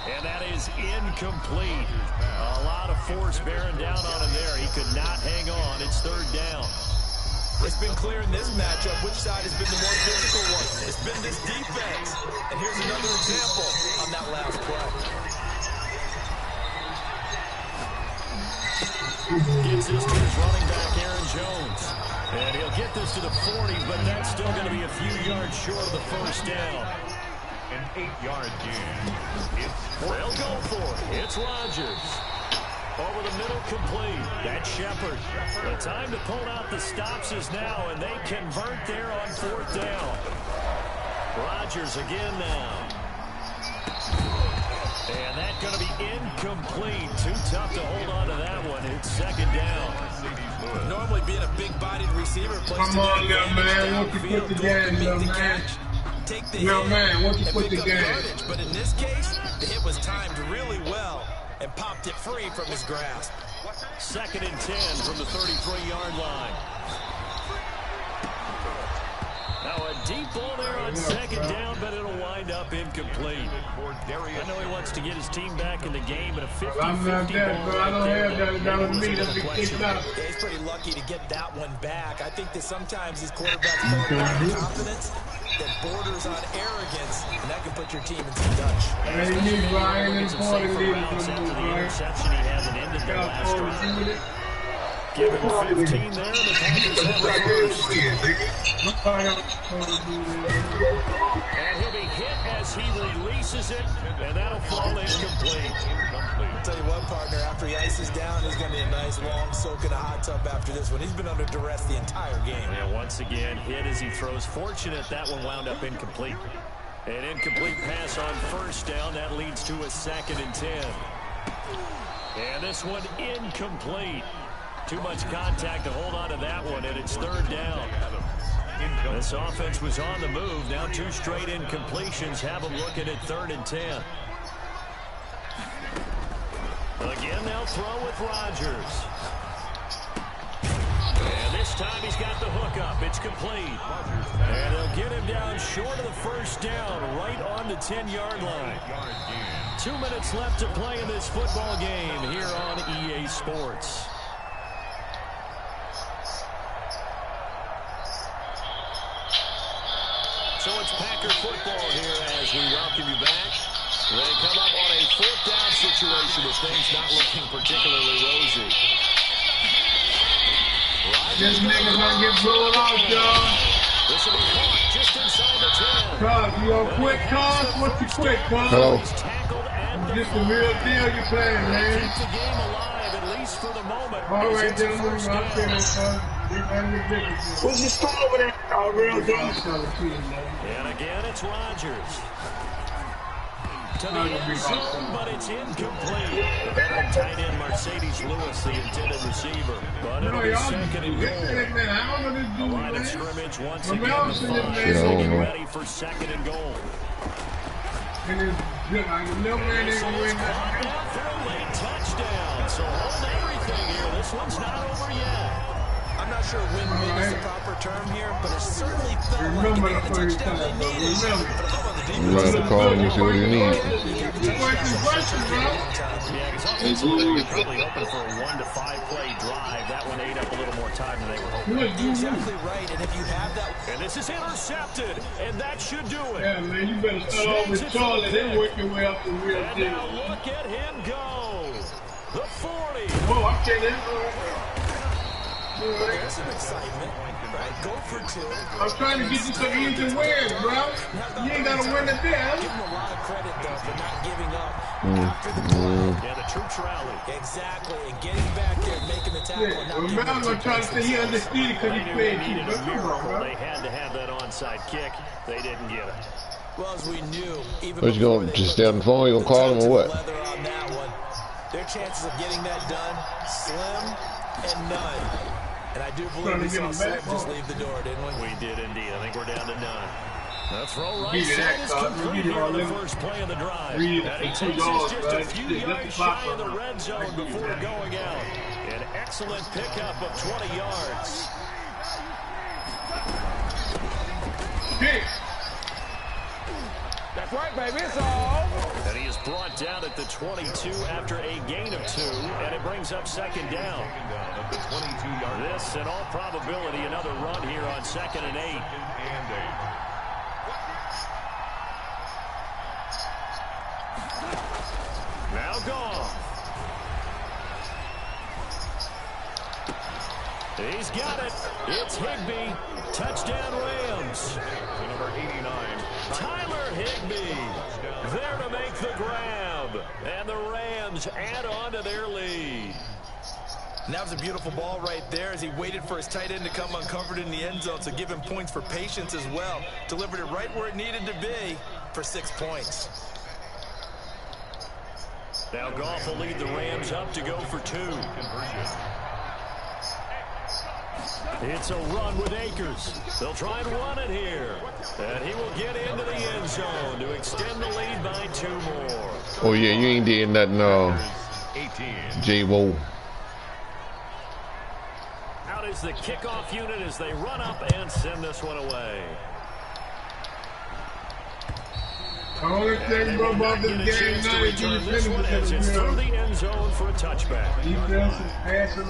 And that is incomplete. A lot of force bearing down on him there. He could not hang on. It's 3rd down. It's been clear in this matchup which side has been the more physical one. It's been this defense. And here's another example on that last play. Gets this to his running back, Aaron Jones. And he'll get this to the 40, but that's still going to be a few yards short of the first down. An 8-yard gain. They'll go for it. It's Rodgers. Over the middle, complete. That's Shepard. The time to pull out the stops is now, and they convert there on 4th down. Rodgers again now. And that's going to be incomplete. Too tough to hold on to that one. It's 2nd down. Normally being a big-bodied receiver plays come on, young man. Won't you put the game, young man? Take the young man, won't you put the game? But in this case, the hit was timed really well and popped it free from his grasp. 2nd and 10 from the 33-yard line. Now a deep ball there on 2nd down, but it'll wind up incomplete. I know he wants to get his team back in the game, but a 50-50 ball. I'm not that, but I don't have that. That was me. That's kicked out. Yeah, he's pretty lucky to get that one back. I think that sometimes these quarterbacks play with confidence that borders on arrogance, and that can put your team in some Dutch. And he needs Ryan and Porter leading to After the move, interception, he hasn't ended the last drive. Give him 15 there, the Packers have reversed. And he'll be hit as he releases it, and that'll fall incomplete. I'll tell you what, partner, after he ices down, he's going to be a nice long soak in a hot tub after this one. He's been under duress the entire game. And once again, hit as he throws. Fortunate that one wound up incomplete. An incomplete pass on 1st down. That leads to a 2nd and 10. And this one incomplete. Too much contact to hold on to that one, and it's 3rd down. This offense was on the move. Now 2 straight incompletions have them looking at 3rd and 10. Again, they'll throw with Rodgers. And this time he's got the hook up. It's complete. And they'll get him down short of the 1st down, right on the 10-yard line. 2 minutes left to play in this football game here on EA Sports. So it's Packer football here as we welcome you back. They come up on a 4th down situation with things not looking particularly rosy. This nigga's gonna get blown out, y'all. This will be caught just inside the 10. Cuz, you gonna quit, cuz? What's your quit, cuz? Hello. This the real deal you playing, man. Keep the game alive, at least for the moment. All right, gentlemen, I'll say that, cuz. What's your score over there? Oh, real deal. And again, it's Rodgers. To the end zone, but it's incomplete. The veteran tight end Mercedes Lewis, the intended receiver. But it'll be 2nd and goal. The line of scrimmage once again the 5. Getting ready for 2nd and goal. This is caught down for a late touchdown. So hold everything here. This one's not over yet. I'm not sure win-win is the proper term here, but it certainly felt like it the touchdown they needed. You might have to call him and see what you need. Yeah, because offensively, you're probably hoping for a 1 to 5 play drive. That one ate up a little more time than they were hoping. You're exactly right, and if you have that... And this is intercepted, and that should do it. Yeah, man, you better start off with Charlie, then work your way up to real and deal. now look at him go. The 40. Oh, I'm kidding. There's some excitement, right? Go for 2. I'm trying to get you some easy wins, bro. You ain't got to win it there. Give him a lot of credit, though, for not giving up after the play. Yeah, the troops rally. Exactly, and getting back there, making the tackle. Yeah, remember, I'm going to try to say he understood it because he played too. Needed a miracle. They had to have that onside kick. They didn't get it. Well, as we knew, even What, you going to just stay on the phone? You going to call him or what? On that one. Their chances of getting that done, slim and none. And I do believe we saw Slim just leave the door, didn't we? We did indeed. I think we're down to none. The throw right side is complete here on the first play of the drive. And he takes us just a few yards shy of the red zone before going out. An excellent pickup of 20 yards. That's right, baby. It's all. And he is brought down at the 22 after a gain of 2, and it brings up 2nd down. This, in all probability, another run here on 2nd and 8. Now gone. He's got it. It's Higbee. Touchdown Rams. The number 89. Tyler Higbee there to make the grab. And the Rams add on to their lead. And that was a beautiful ball right there as he waited for his tight end to come uncovered in the end zone. So give him points for patience as well. Delivered it right where it needed to be for 6 points. Now Goff will lead the Rams up to go for 2. It's a run with Akers. They'll try and run it here. And he will get into the end zone to extend the lead by 2 more. Oh, yeah, you ain't did nothing, J-Wo. Out is the kickoff unit as they run up and send this one away. The only thing about this game now is you finish as it's through the end zone for a touchback. Defense is passing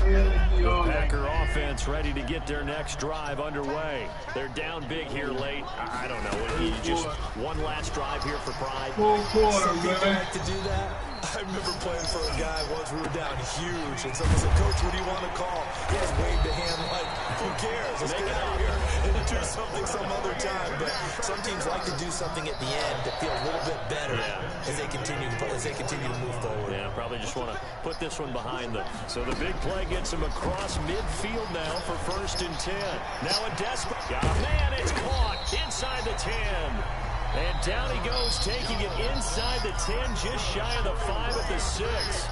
The Packer offense ready to get their next drive underway. They're down big here late. I don't know. Just one last drive here for pride. Some people like to do that. I remember playing for a guy once we were down huge, and someone said, "Coach, what do you want to call?" He just waved a hand like, "Who cares? Let's get out of here and do something some other time." But some teams like to do something at the end to feel a little bit better as they continue to move forward. Yeah, probably just want to put this one behind them. So the big play gets him across midfield now for 1st and 10. Now a desperate man, it's caught inside the 10. And down he goes, taking it inside the 10, just shy of the 5 at the 6.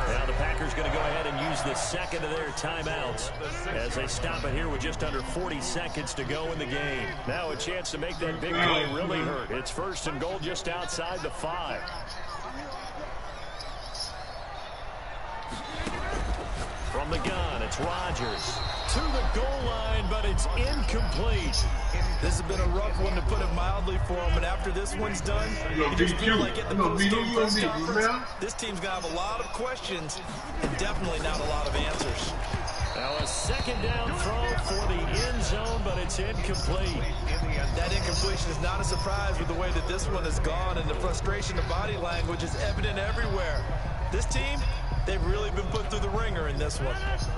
Now the Packers going to go ahead and use the second of their timeouts as they stop it here with just under 40 seconds to go in the game. Now a chance to make that big play really hurt. It's 1st and goal just outside the 5. From the gun, it's Rodgers to the goal line, but it's incomplete. This has been a rough one, to put it mildly, for him. And after this one's done, you just feel like at the post-game press conference, this team's going to have a lot of questions and definitely not a lot of answers. Now a 2nd down throw for the end zone, but it's incomplete. That incompletion is not a surprise with the way that this one has gone, and the frustration of body language is evident everywhere. This team, they've really been put through the ringer in this one.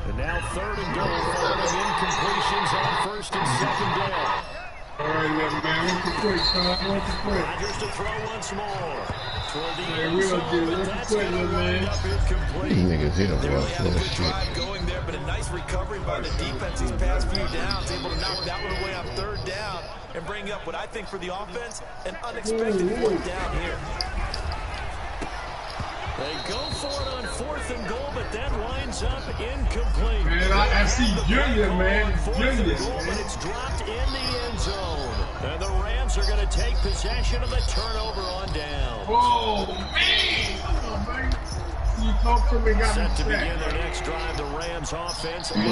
And now 3rd and goal following incompletions on 1st and 2nd down. All right, man. What's the quick, son? What's the quick? Rodgers to throw once more. Toward the Hey, end real zone, deal. but What's that's the quick, going to man? wind up incomplete. These niggas here, They bro. really had a good Shit. drive going there, but a nice recovery by the defense these past few downs, able to knock that one away on 3rd down and bring up what I think for the offense, an unexpected 4th down here. They go for it on 4th and goal, but that winds up incomplete. Man, I see Junior, man. Junior. But it's dropped in the end zone. And the Rams are going to take possession of the turnover on down. Oh, man. Come on, man. You talk to me, got Set to me begin their next drive, the Rams offense. And the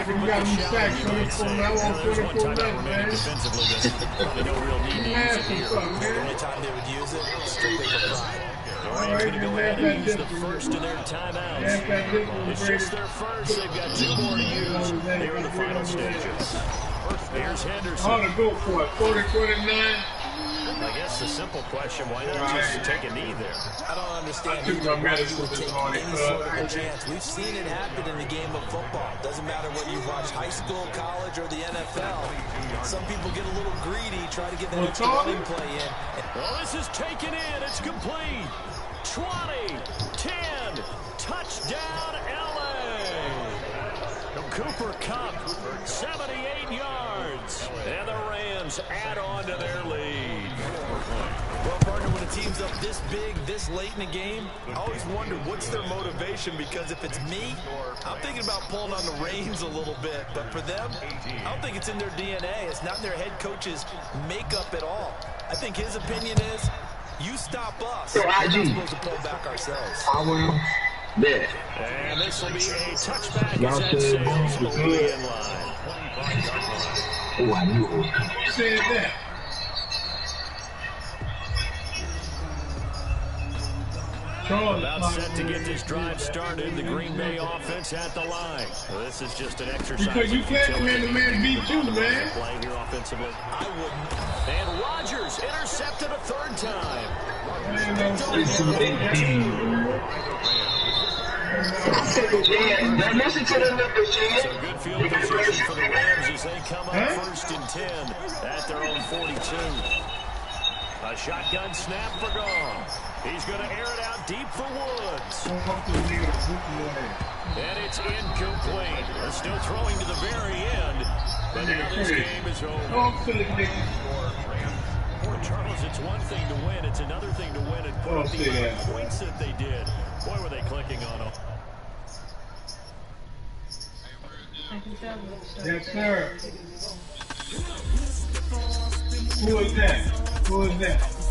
You got me sacked, so it's for now on 24 minutes, man. defensively, but probably no real need to use it here. The only time they would use it, strictly for pride. The Rams going to go ahead and use the first of their timeouts. It's just their first. They've got 2 more to use here in the final stages. Here's Henderson. How to go for it? 40-49. I guess the simple question, why not just take a knee there? I don't understand took my why you medicine would this take morning, any sort of a chance. We've seen it happen in the game of football. Doesn't matter whether you watch high school, college, or the NFL. Some people get a little greedy, try to get that extra running play in. Well, this is taken in. It's complete. 20, 10, touchdown, L.A. Cooper Kupp, 78 yards. And the Rams add on to their lead. Well, partner, when a team's up this big, this late in the game, I always wonder what's their motivation, because if it's me, I'm thinking about pulling on the reins a little bit. But for them, I don't think it's in their DNA. It's not in their head coach's makeup at all. I think his opinion is, you stop us, we're not supposed to pull back ourselves. I will. Bet. And this will be a touchback as that sails below the end line. Oh, I knew it was coming. Who said that? About set to get this drive started. The Green Bay offense at the line. Well, this is just an exercise. Because you can't command the man beat you, man. Play here offensively. I wouldn't. And Rodgers intercepted a 3rd time. Man, Listen to the numbers, So good field position for the Rams as they come up 1st and 10 at their own 42. A shotgun snap for Goff. He's going to air it out deep for Woods. And it's incomplete. They're still throwing to the very end, but now this game is over. Charles, it's one thing to win. It's another thing to win and put up the amount of points that they did. Boy, were they clicking on them. Yes, sir. Who is that? Who is that?